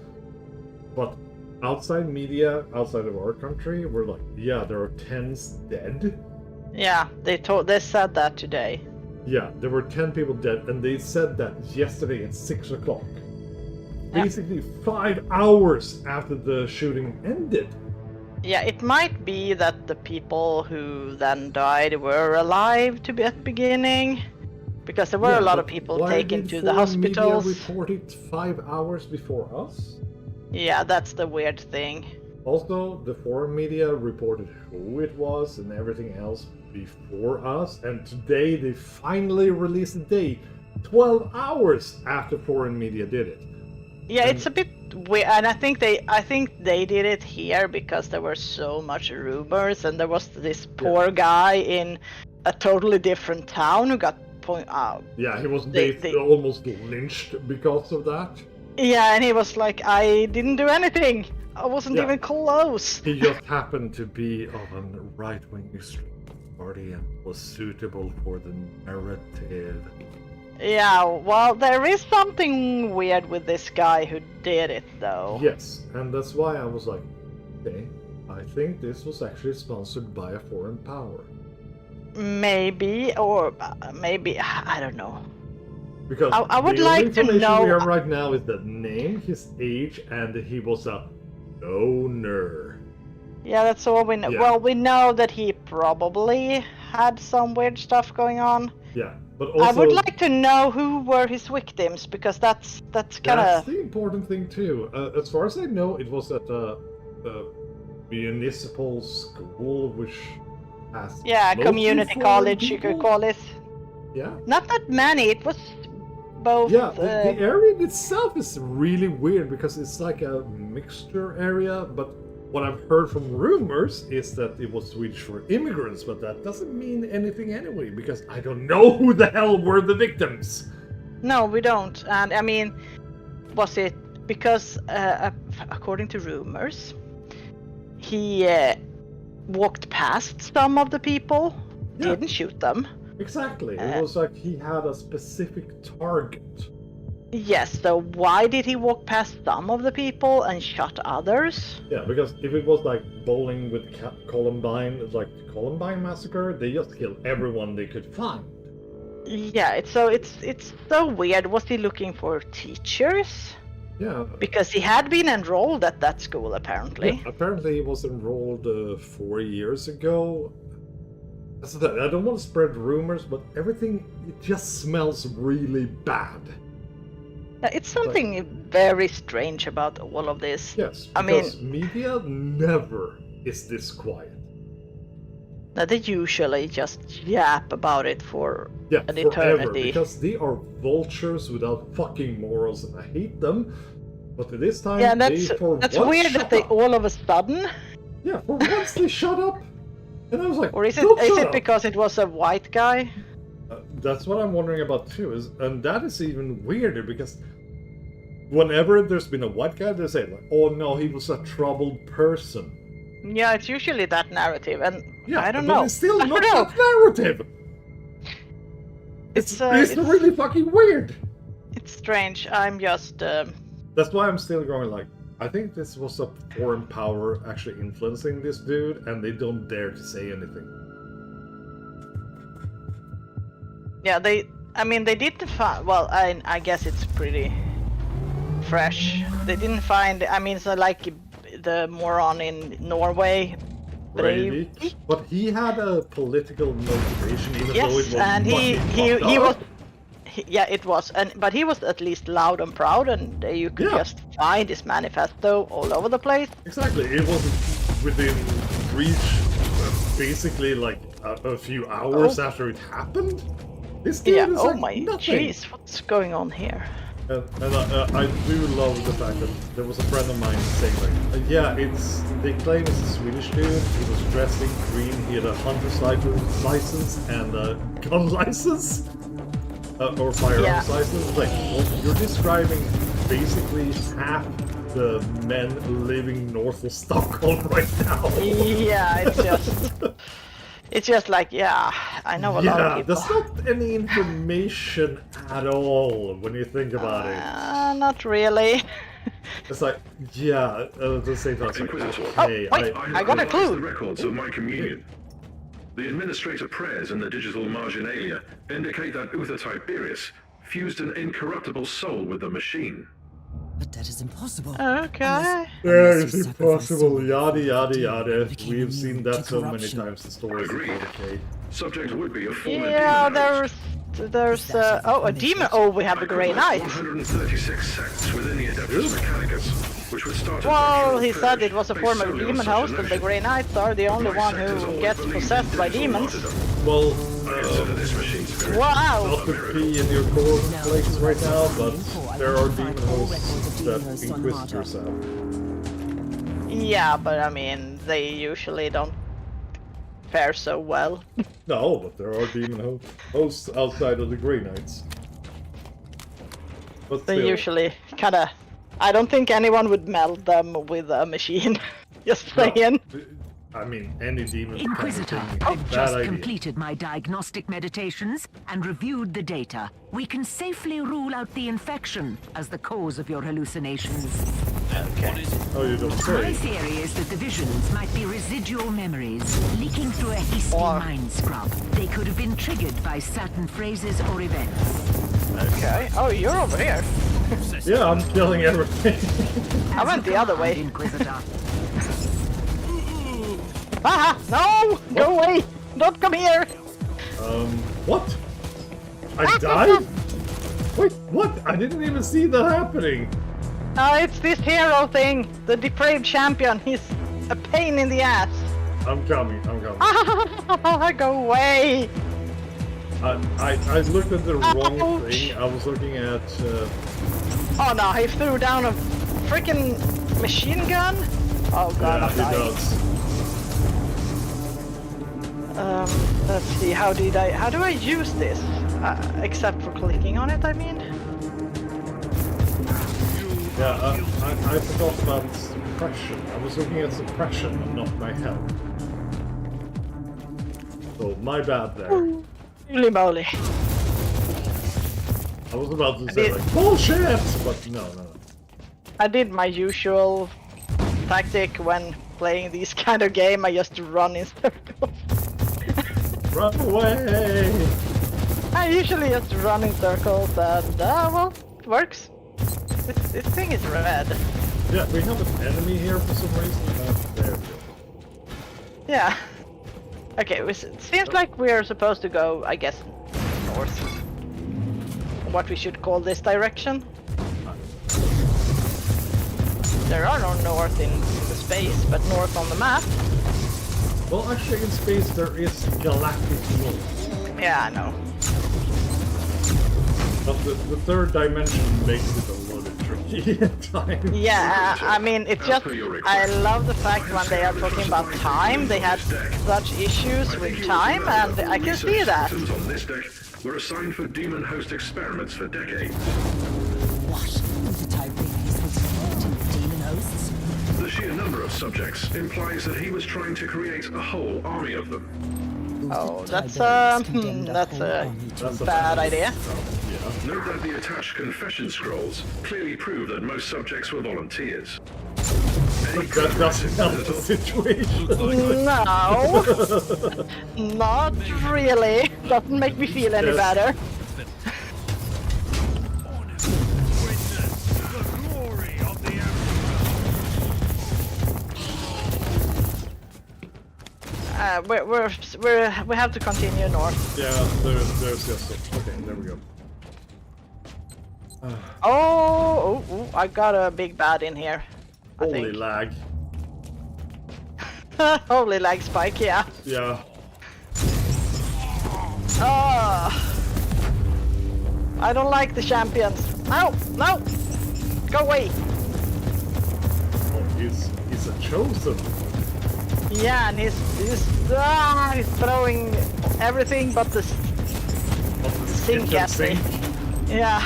but outside media, outside of our country, we're like, yeah, there are 10s dead. Yeah, they said that today. Yeah, there were 10 people dead, and they said that yesterday at 6 o'clock. Basically 5 hours after the shooting ended. Yeah, it might be that the people who then died were alive to be at the beginning, because there were a lot of people taken to the hospitals. Why did foreign media report it 5 hours before us? Yeah, that's the weird thing. Also, the foreign media reported who it was and everything else before us, and today they finally released the date 12 hours after foreign media did it. Yeah, it's a bit weird, and I think they did it here because there were so much rumors, and there was this poor guy in a totally different town who got Yeah, he was almost lynched because of that. Yeah, and he was like, I didn't do anything. I wasn't even close. He just happened to be of a right-wing extreme party and was suitable for the narrative. Yeah, well, there is something weird with this guy who did it, though. Yes, and that's why I was like, okay, I think this was actually sponsored by a foreign power. Maybe, or maybe, I don't know. Because I would like to know. We have right now is the name, his age, and he was a loner. Yeah, that's all we know. Yeah. Well, we know that he probably had some weird stuff going on. Yeah, but also, I would like to know who were his victims, because that's kind of... That's the important thing too. As far as I know, it was at a municipal school, which has... Yeah, community college, you could call it. Yeah. Not that many, it was both... Yeah, the area itself is really weird, because it's like a mixture area, but what I've heard from rumors is that it was Swedish for immigrants, but that doesn't mean anything anyway, because I don't know who the hell were the victims. No, we don't. And I mean, was it because, according to rumors, he walked past some of the people, didn't shoot them. Exactly. It was like he had a specific target. Yes, so why did he walk past some of the people and shot others? Yeah, because if it was like bowling with Columbine, like the Columbine massacre, they just killed everyone they could find. Yeah, it's so weird. Was he looking for teachers? Yeah. Because he had been enrolled at that school, apparently. Yeah, apparently he was enrolled 4 years ago. I don't want to spread rumors, but everything, it just smells really bad. It's something very strange about all of this. Yes, because media never is this quiet. They usually just yap about it for an forever, eternity. Because they are vultures without fucking morals, and I hate them. But this time, that's weird that they all of a sudden. Yeah, for once they shut up, and I was like, or is it because it was a white guy? That's what I'm wondering about too. And that is even weirder, because whenever there's been a white guy, they say like, "Oh no, he was a troubled person." Yeah, it's usually that narrative, and I don't know. But it's still not that narrative. It's really fucking weird. It's strange. I'm just. That's why I'm still going like, I think this was a foreign power actually influencing this dude, and they don't dare to say anything. Yeah, they didn't find. Well, I guess it's pretty fresh. They didn't find. I mean, so like the moron in Norway. Breivik. But he had a political motivation, even though it was and yeah, it was, but he was at least loud and proud, and you could just find his manifesto all over the place. Exactly, it wasn't within reach, basically like a few hours after it happened. This dude is like my jeez, what's going on here? And I do love the fact that there was a friend of mine saying like, they claim it's a Swedish dude, he was dressed in green, he had a hunter's license and a gun license, or firearms license. Like, well, you're describing basically half the men living north of Stockholm right now. Yeah, it's just like, I know a lot of people. There's not any information at all when you think about it. Not really. It's like, at the same time, it's like, hey, I got a clue. The records of my communion. The administrator prayers in the digital marginalia indicate that Uther Tiberius fused an incorruptible soul with the machine. But that is impossible. Okay. It's impossible, yada yada yada. We've seen that so many times in stories. Agreed. Subject would be a fallen demon. There's a demon. Oh, we have a Grey Knight. 136 sects within the Adeptus Mechanicus, which would start. Well, he said it was a form of demon host, and the Grey Knights are the only one who gets possessed by demons. Well, wow. Not to be in your cornflakes right now, but there are demon hosts that Inquisitors have. Yeah, but I mean, they usually don't fare so well. No, but there are demon hosts outside of the Grey Knights. But they usually kinda... I don't think anyone would meld them with a machine. Just saying. No. I mean, any demon. Inquisitor, I've just completed my diagnostic meditations and reviewed the data. We can safely rule out the infection as the cause of your hallucinations. Okay. Oh, you don't say. My theory is that the visions might be residual memories leaking through a hasty mind scrub. They could have been triggered by certain phrases or events. Okay. Oh, you're over here. Yeah, I'm killing everything. I went the other way. Inquisitor. Ah! No! Go away! Don't come here! What? I died? Wait, what? I didn't even see that happening. It's this hero thing. The depraved champion. He's a pain in the ass. I'm coming. Go away! I looked at the wrong thing. I was looking at... Oh no, he threw down a freaking machine gun? Oh god, I'm dying. He does. Let's see, how do I use this? Except for clicking on it, I mean? Yeah, I forgot about suppression. I was looking at suppression and not my health. So, my bad there. Holy moly. I was about to say, like, bullshit! But no. I did my usual tactic when playing this kind of game. I just run in circles. Run away! I usually just run in circles and, well, it works. This thing is red. Yeah, we have an enemy here for some reason. There we go. Yeah. Okay, it seems like we're supposed to go, I guess, north. What we should call this direction. There are no north in the space, but north on the map. Well, actually, in space there is galactic north. Yeah, I know. But the third dimension makes it a little tricky at times. Yeah, I mean, it's just... I love the fact when they are talking about time, they had such issues with time, and I can see that. On this deck were assigned for demon host experiments for decades. What? The Tiberius was creating demon hosts? The sheer number of subjects implies that he was trying to create a whole army of them. Oh, that's a bad idea. Note that the attached confession scrolls clearly prove that most subjects were volunteers. That doesn't help the situation. No, not really. Doesn't make me feel any better. We have to continue north. Yeah, there's just okay. There we go. Oh, I got a big bad in here. Holy lag. Holy lag spike, yeah. Yeah. I don't like the champions. No! Go away! Oh, he's a chosen. Yeah, and he's throwing everything but the sink at me. Yeah.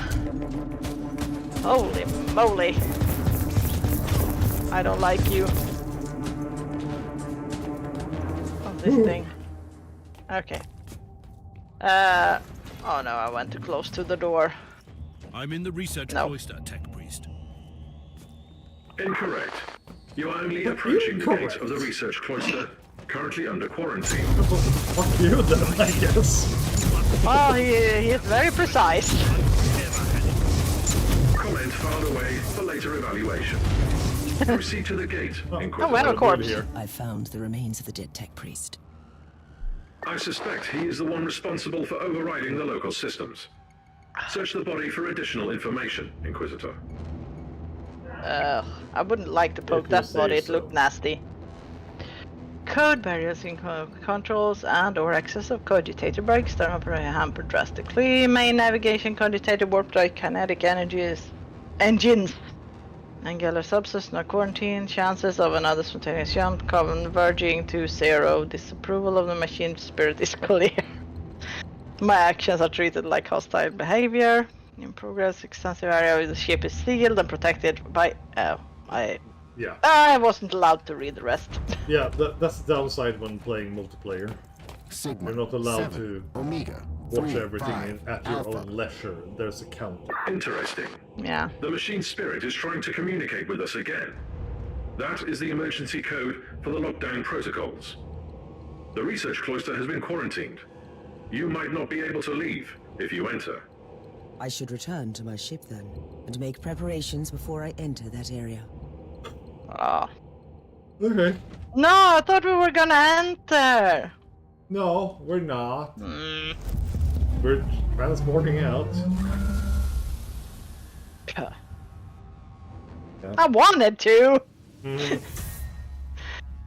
Holy moly. I don't like you. This thing. Okay. Oh no, I went too close to the door. I'm in the research cloister, Tech Priest. Incorrect. You are only approaching the gate of the research cloister, currently under quarantine. Fuck you then, I guess. Well, he is very precise. Comment filed away for later evaluation. Proceed to the gate, Inquisitor. Oh, well, of course. I found the remains of the dead tech priest. I suspect he is the one responsible for overriding the local systems. Search the body for additional information, Inquisitor. I wouldn't like to poke that body, it looked nasty. Code barriers in controls and/or access of cogitator breaks that operate hampered drastically. Main navigation cogitator warp drive kinetic engines. Angular substance, no quarantine. Chances of another spontaneous jump converging to 0. Disapproval of the machine spirit is clear. My actions are treated like hostile behavior. In progress, extensive area of the ship is sealed and protected by... I wasn't allowed to read the rest. Yeah, that's the downside when playing multiplayer. You're not allowed to watch everything at your own leisure. There's a counter. Interesting. Yeah. The machine spirit is trying to communicate with us again. That is the emergency code for the lockdown protocols. The research cloister has been quarantined. You might not be able to leave if you enter. I should return to my ship then, and make preparations before I enter that area. Okay. No, I thought we were gonna enter! No, we're not. We're transporting out. Yeah. I wanted to!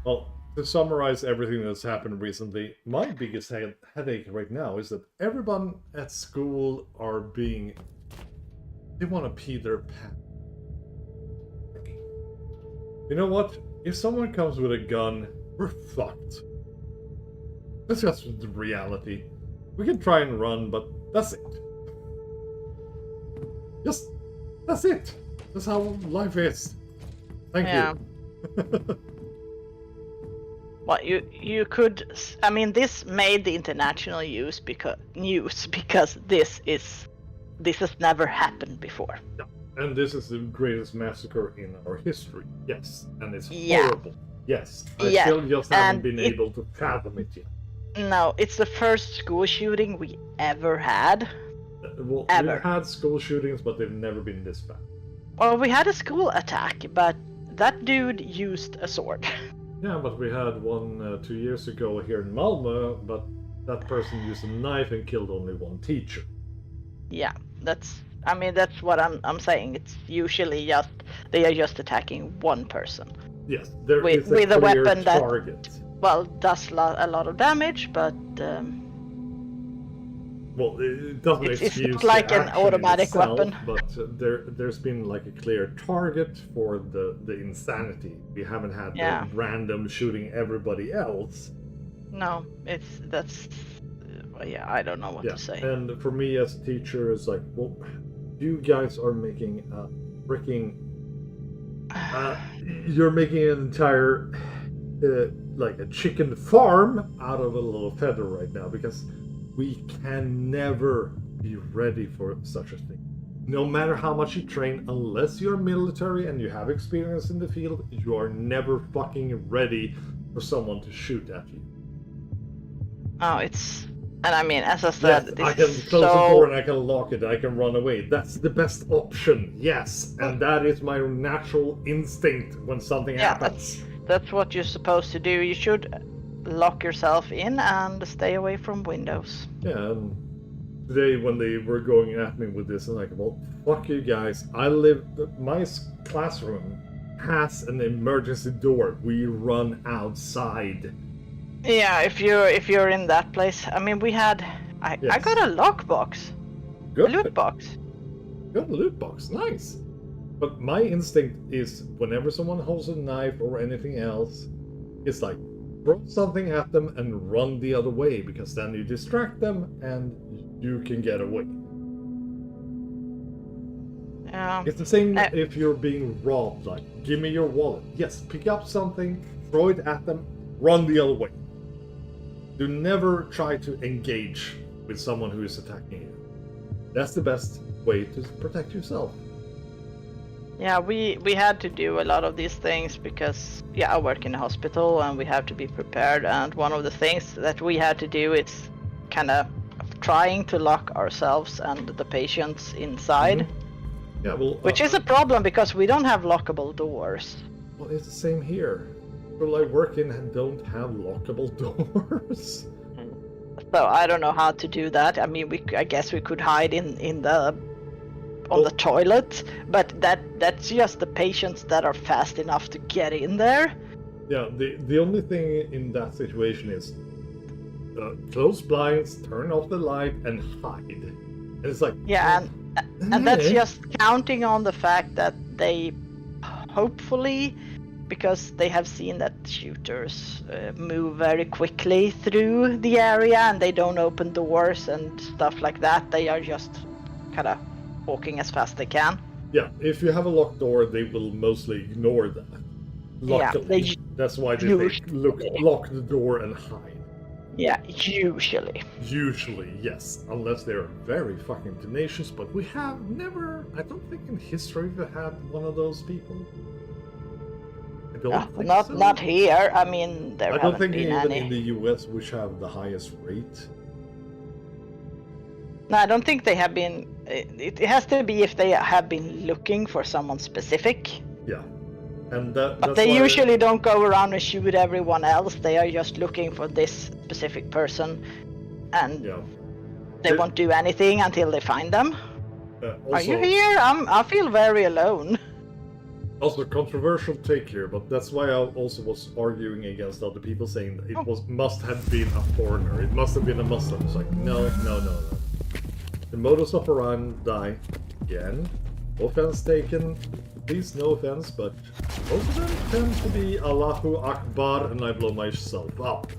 Well, to summarize everything that's happened recently, my biggest headache right now is that everyone at school are being... They want to pee their pants. You know what? If someone comes with a gun, we're fucked. That's just the reality. We can try and run, but that's it. That's it. That's how life is. Thank you. Well, you could... I mean, this made the international news because this has never happened before. Yeah. And this is the greatest massacre in our history. Yes. And it's horrible. Yes. I still just haven't been able to fathom it yet. No, it's the first school shooting we ever had. Well, ever. We've had school shootings, but they've never been this bad. Well, we had a school attack, but that dude used a sword. Yeah, but we had one 2 years ago here in Malmö, but that person used a knife and killed only one teacher. Yeah, that's what I'm saying. It's usually they are just attacking one person. Yes, there is a clear a weapon target. That does a lot of damage, but well, it doesn't excuse it's like the an automatic itself, weapon. But there's been like a clear target for the insanity. We haven't had the random shooting everybody else. No, I don't know what to say. And for me as a teacher, it's like, well, you guys are making a freaking... you're making an entire, like a chicken farm out of a little feather right now, because we can never be ready for such a thing. No matter how much you train, unless you're military and you have experience in the field, you are never fucking ready for someone to shoot at you. Oh, and I mean, as I said, yes, I can close the door and I can lock it, I can run away. That's the best option, yes. And that is my natural instinct when something happens. That's what you're supposed to do. You should lock yourself in and stay away from windows. Yeah, and today when they were going at me with this, I'm like, well, fuck you guys. My classroom has an emergency door. We run outside. Yeah, if you're in that place. I mean, I got a lockbox. Good. A loot box. Got a loot box, nice. But my instinct is whenever someone holds a knife or anything else, it's like throw something at them and run the other way, because then you distract them and you can get away. It's the same if you're being robbed, like, give me your wallet. Yes, pick up something, throw it at them, run the other way. Do never try to engage with someone who is attacking you. That's the best way to protect yourself. Yeah, we had to do a lot of these things because, I work in a hospital and we have to be prepared. And one of the things that we had to do is kind of trying to lock ourselves and the patients inside. Mm-hmm. Yeah, well, which is a problem because we don't have lockable doors. Well, it's the same here. People I work in don't have lockable doors. So I don't know how to do that. I mean, I guess we could hide on the toilet, but that's just the patients that are fast enough to get in there. Yeah, the only thing in that situation is close blinds, turn off the light, and hide. And it's like and that's just counting on the fact that they hopefully, because they have seen that shooters move very quickly through the area and they don't open doors and stuff like that. They are just kind of walking as fast as they can. Yeah, if you have a locked door, they will mostly ignore that. Luckily, that's why they lock the door and hide. Yeah, usually. Usually, yes. Unless they're very fucking tenacious, but we have never, I don't think in history we've had one of those people. Not here. I mean, there haven't been any. I don't think even in the US, which have the highest rate. No, I don't think they have been. It has to be if they have been looking for someone specific. Yeah, and but they usually don't go around and shoot everyone else. They are just looking for this specific person, and they won't do anything until they find them. Also, are you here? I feel very alone. Also, controversial take here, but that's why I also was arguing against other people saying that it must have been a foreigner. It must have been a Muslim. It's like, no. The modus operandi, again, no offense taken, please no offense, but most of them tend to be Allahu Akbar and I blow myself up.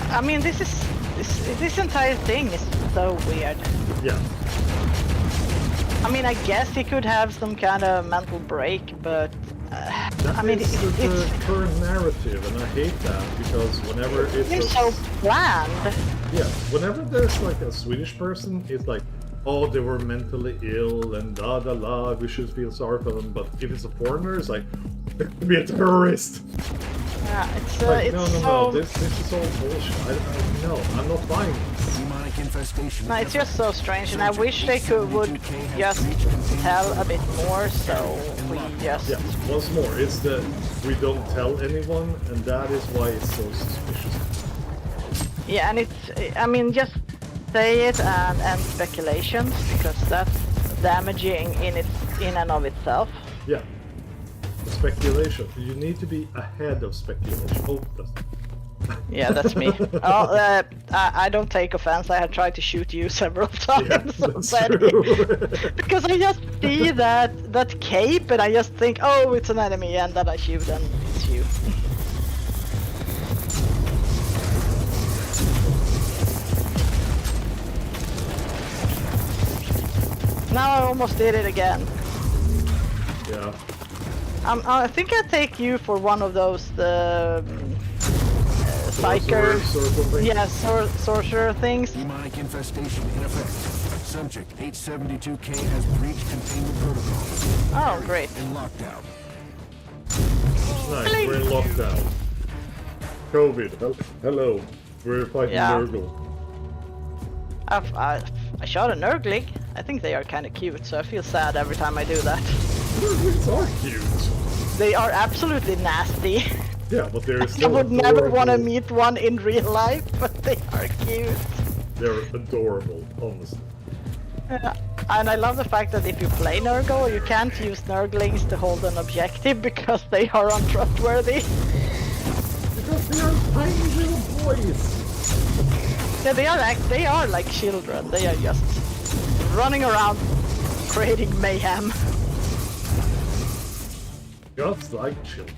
I mean, this entire thing is so weird. Yeah. I mean, I guess he could have some kind of mental break, but it's the current narrative, and I hate that because whenever it's so bland. Yeah, whenever there's like a Swedish person, it's like, oh, they were mentally ill and we should feel sorry for them. But if it's a foreigner, it's like, they could be a terrorist. Yeah, it's like, it's no, this is all bullshit. I'm not buying this. No, it's just so strange, and I wish they would just tell a bit more, so we just... Yeah, once more, it's that we don't tell anyone, and that is why it's so suspicious. Yeah, and I mean, just say it and end speculations, because that's damaging in and of itself. Yeah. Speculation. You need to be ahead of speculation. Oh, that's... Yeah, that's me. I don't take offense. I have tried to shoot you several times. Yeah, that's true. Because I just see that cape and I just think, oh, it's an enemy, and then I shoot and it's you. Now I almost did it again. Yeah. I think I take you for one of those psyker, sorcerer things. Demonic infestation in effect. Subject 872K has breached containment protocol. Oh, great. In lockdown. Nice, we're in lockdown. COVID, hello. We're fighting Nurgle. I shot a Nurgling. I think they are kind of cute, so I feel sad every time I do that. Nurglings are cute. They are absolutely nasty. Yeah, but they're I would never want to meet one in real life, but they are cute. They're adorable, honestly. And I love the fact that if you play Nurgle, you can't use Nurglings to hold an objective because they are untrustworthy. Because they are tiny little boys. Yeah, they are like children. They are just running around creating mayhem. Just like children.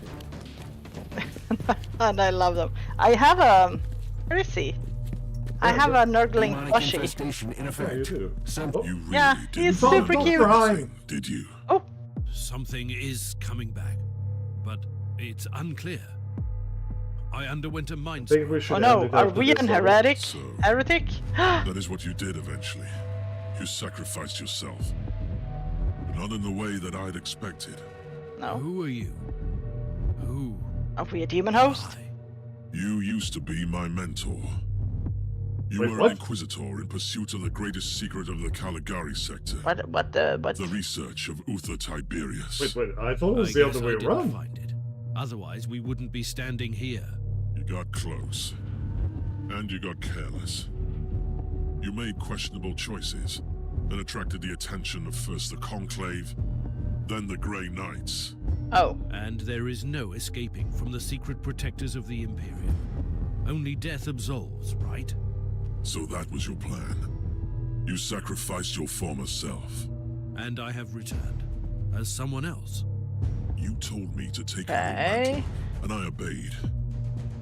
And I love them. I have a... Where is he? I have a Nurgling plushie. Yeah, you do. You really Yeah, he's did. super cute. Did you? Oh, Something is coming back, but it's unclear. I underwent a mind I think we should oh no, end it are after we this an one. heretic? So- Heretic? That is what you did eventually. You sacrificed yourself. But not in the way that I'd expected. No. Who are you? Who? Are we a demon host? I? You used to be my mentor. You Wait, were what? an Inquisitor in pursuit of the greatest secret of the Callixus Sector. What? The research of Uther Tiberius. Wait, I thought it was I the guess other I way didn't around. find it. Otherwise, we wouldn't be standing here. You got close. And you got careless. You made questionable choices, and attracted the attention of first the Conclave, then the Grey Knights. Oh. And there is no escaping from the secret protectors of the Imperium. Only death absolves, right? So that was your plan. You sacrificed your former self. And I have returned. As someone else. You told me to take on the Okay. mantle, and I obeyed.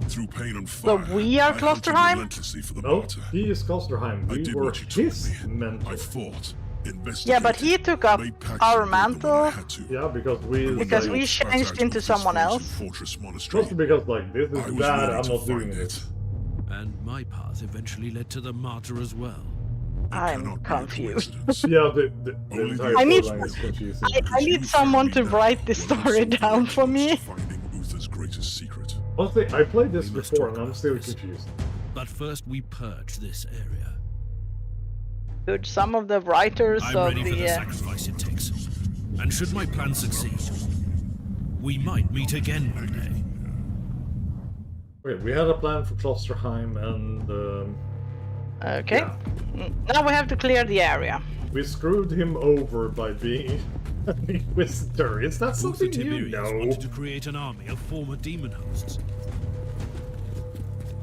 Through pain and So fire, we are I hunted Klosterheim? relentlessly for the No, Martyr. he is Klosterheim. I We did were what you told his me. mentor. I fought, investigated. Yeah, but he took up made pacts our with them when I mantle. had to. Yeah, because we... And when Because they like, we spat changed out into Uther's someone frozen else. Fortress monastery, Mostly because, like, this I is was bad, ready I'm to not doing find it. it. And my path eventually led to the Martyr as well. I'm Cannot be a confused. coincidence. Yeah, the Only entire the I need- storyline is confusing. I need someone to write this When I'm story so down for close me. to finding Uther's greatest secret. Honestly, I played this We must before talk and I'm about still this. confused. But first we purge this area. Dude, some of the writers I'm of ready for the the... sacrifice it takes. And should my plan succeed, we might meet again one day. Wait, we had a plan for Klosterheim and Okay. yeah. Now we have to clear the area. We screwed him over by being an Inquisitor. Is that Uther something you Tiberius know? wanted to create an army of former demon hosts.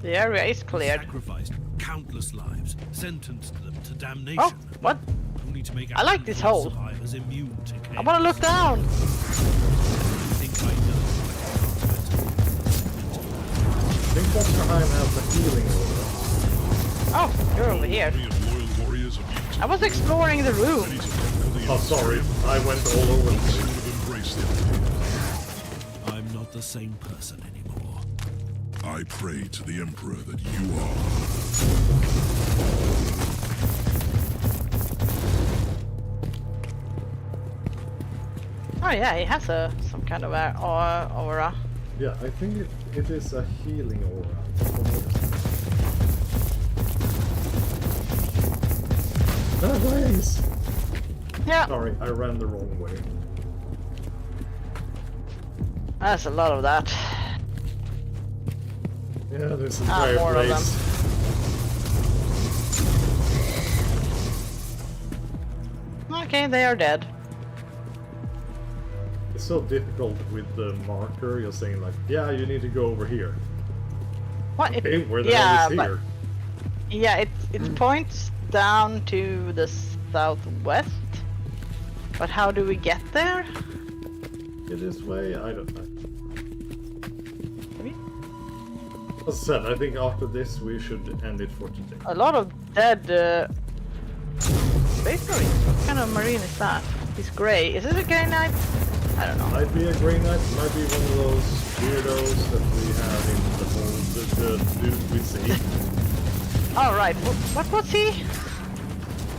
The area is He cleared. sacrificed countless lives, sentenced them to damnation. Oh, what? Only to make I like this handful of hole. survivors immune to chaos. I wanna look down! I think I know. I think Klosterheim has a healing aura. Oh, you're over here. Army of loyal warriors immune to I was exploring the room. ready to conquer the Oh, sorry, I went all over the Those place. who have embraced it. I'm not the same person anymore. I pray to the Emperor that you are. Oh yeah, he has some kind of aura. Yeah, I think it is a healing aura. Nice! Yeah, Sorry, I ran the wrong way. that's a lot of that. Yeah, this entire more of place. Okay, they are dead. It's so difficult with the marker. You're saying like, yeah, you need to go over here. What? Okay, where the yeah, hell is but here? yeah, it points down to the southwest. But how do we get there? This way? I don't know. Maybe? As I said, I think after this we should end it for today. A lot of dead space marines. What kind of marine is that? He's grey. Is it a grey knight? I don't know. Might be a Grey Knight, might be one of those weirdos that we have in the whole the dude we see. Alright, what was he?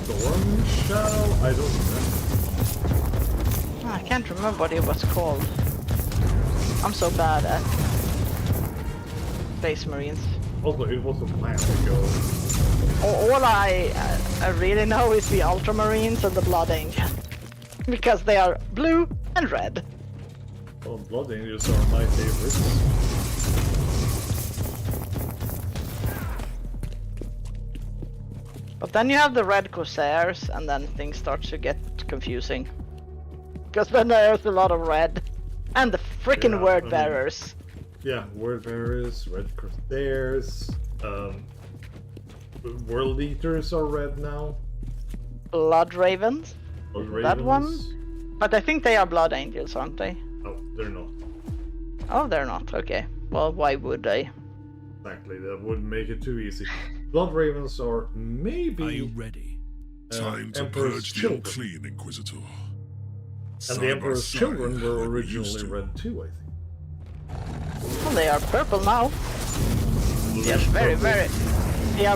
Storm Shadow? I don't remember. I can't remember what it was called. I'm so bad at space marines. Also, it was a while ago. All I really know is the Ultramarines and the Blood Angel. Because they are blue and red. Well, Blood Angels are my favorites. But then you have the red Corsairs, and then things start to get confusing. Because then there's a lot of red. And the freaking word bearers. Yeah, word bearers, red Corsairs. World Eaters are red now. Blood Ravens. Blood Ravens. That one? But I think they are Blood Angels, aren't they? Oh, they're not. Oh, they're not. Okay. Well, why would they? Exactly, that wouldn't make it too easy. Blood Ravens are maybe... Are you ready? Time to purge the unclean, Inquisitor. And the Emperor's children were originally red too, I think. Well, they are purple now. They are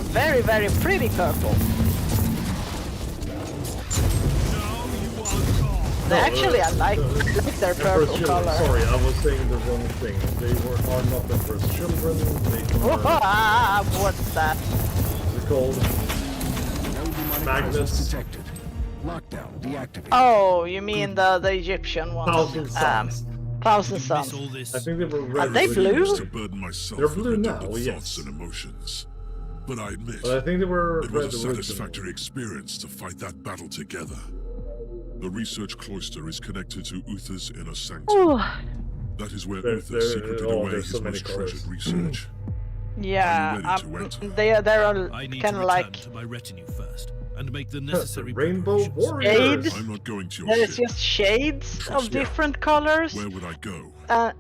very, very pretty purple. Actually, I like their purple color. Sorry, I was saying the wrong thing. They are not Emperor's children. They are... What's that? What's it called? Magnus. Detected. Lockdown deactivated. Oh, you mean the Egyptian ones? Thousand Suns. Thousand Suns. I think they were red. Are they blue? To burden myself They're blue with now, redundant yes. thoughts and emotions. But I admit, But I think they were it red was a originally. satisfactory experience to fight that battle together. The research cloister is connected to Uther's inner sanctum. Ooh. That is where Uther secreted away his so many most colors. treasured research. Yeah, they're kind of like to my retinue first and make the necessary Rainbow preparations. Warriors. I'm not going to your there's ship. just shades Trust of me. different colors. Where would I go? I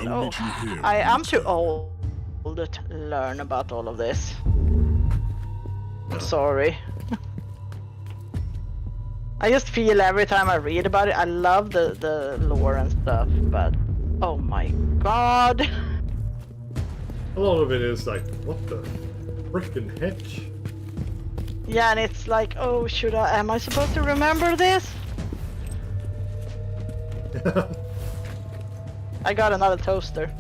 will meet you here am when too you return. old to learn about all of this. I'm sorry. I just feel every time I read about it, I love the lore and stuff, but oh my god. A lot of it is like, what the freaking heck? Yeah, and it's like, oh, am I supposed to remember this? I got another toaster.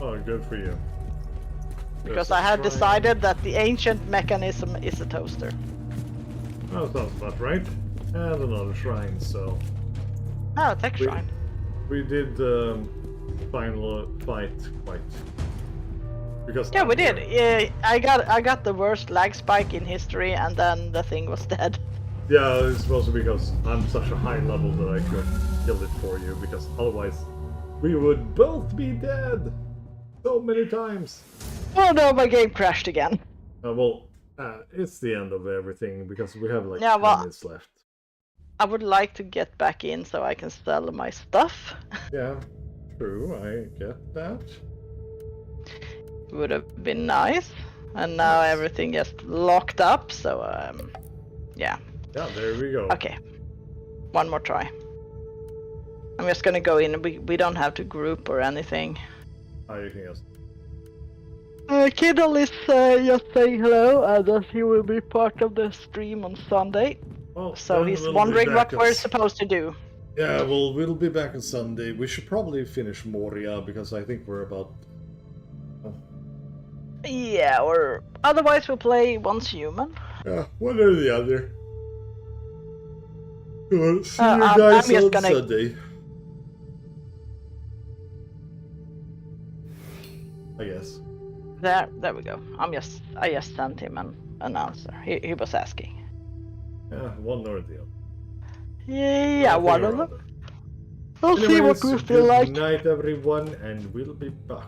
Oh, good for you. Because I had decided that the ancient mechanism is a toaster. Oh, sounds about right. And another shrine, so... Oh, tech shrine. We did final fight quite... Because Yeah, we did. Yeah, I got the worst lag spike in history, and then the thing was dead. Yeah, it's mostly because I'm such a high level that I could kill it for you, because otherwise we would both be dead so many times. Oh no, my game crashed again. It's the end of everything, because we have like 10 minutes left. I would like to get back in so I can sell my stuff. Yeah, true, I get that. Would have been nice. And now everything just locked up, so yeah. Yeah, there we go. Okay. One more try. I'm just gonna go in. We don't have to group or anything. Anything else? Kiddle is just saying hello, and that he will be part of the stream on Sunday. Well, so he's wondering what we're supposed to do. Yeah, well, we'll be back on Sunday. We should probably finish Moria, because I think we're about... Yeah, or otherwise we'll play Once Human. Yeah, one or the other. Well, see you guys on Sunday. I guess. There we go. I just sent him an answer. He was asking. Yeah, one or the other. Yeah, one of them. We'll see what we feel like. Good night, everyone, and we'll be back.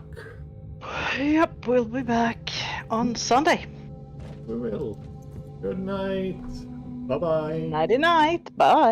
Yep, we'll be back on Sunday. We will. Good night. Bye-bye. Nighty night. Bye.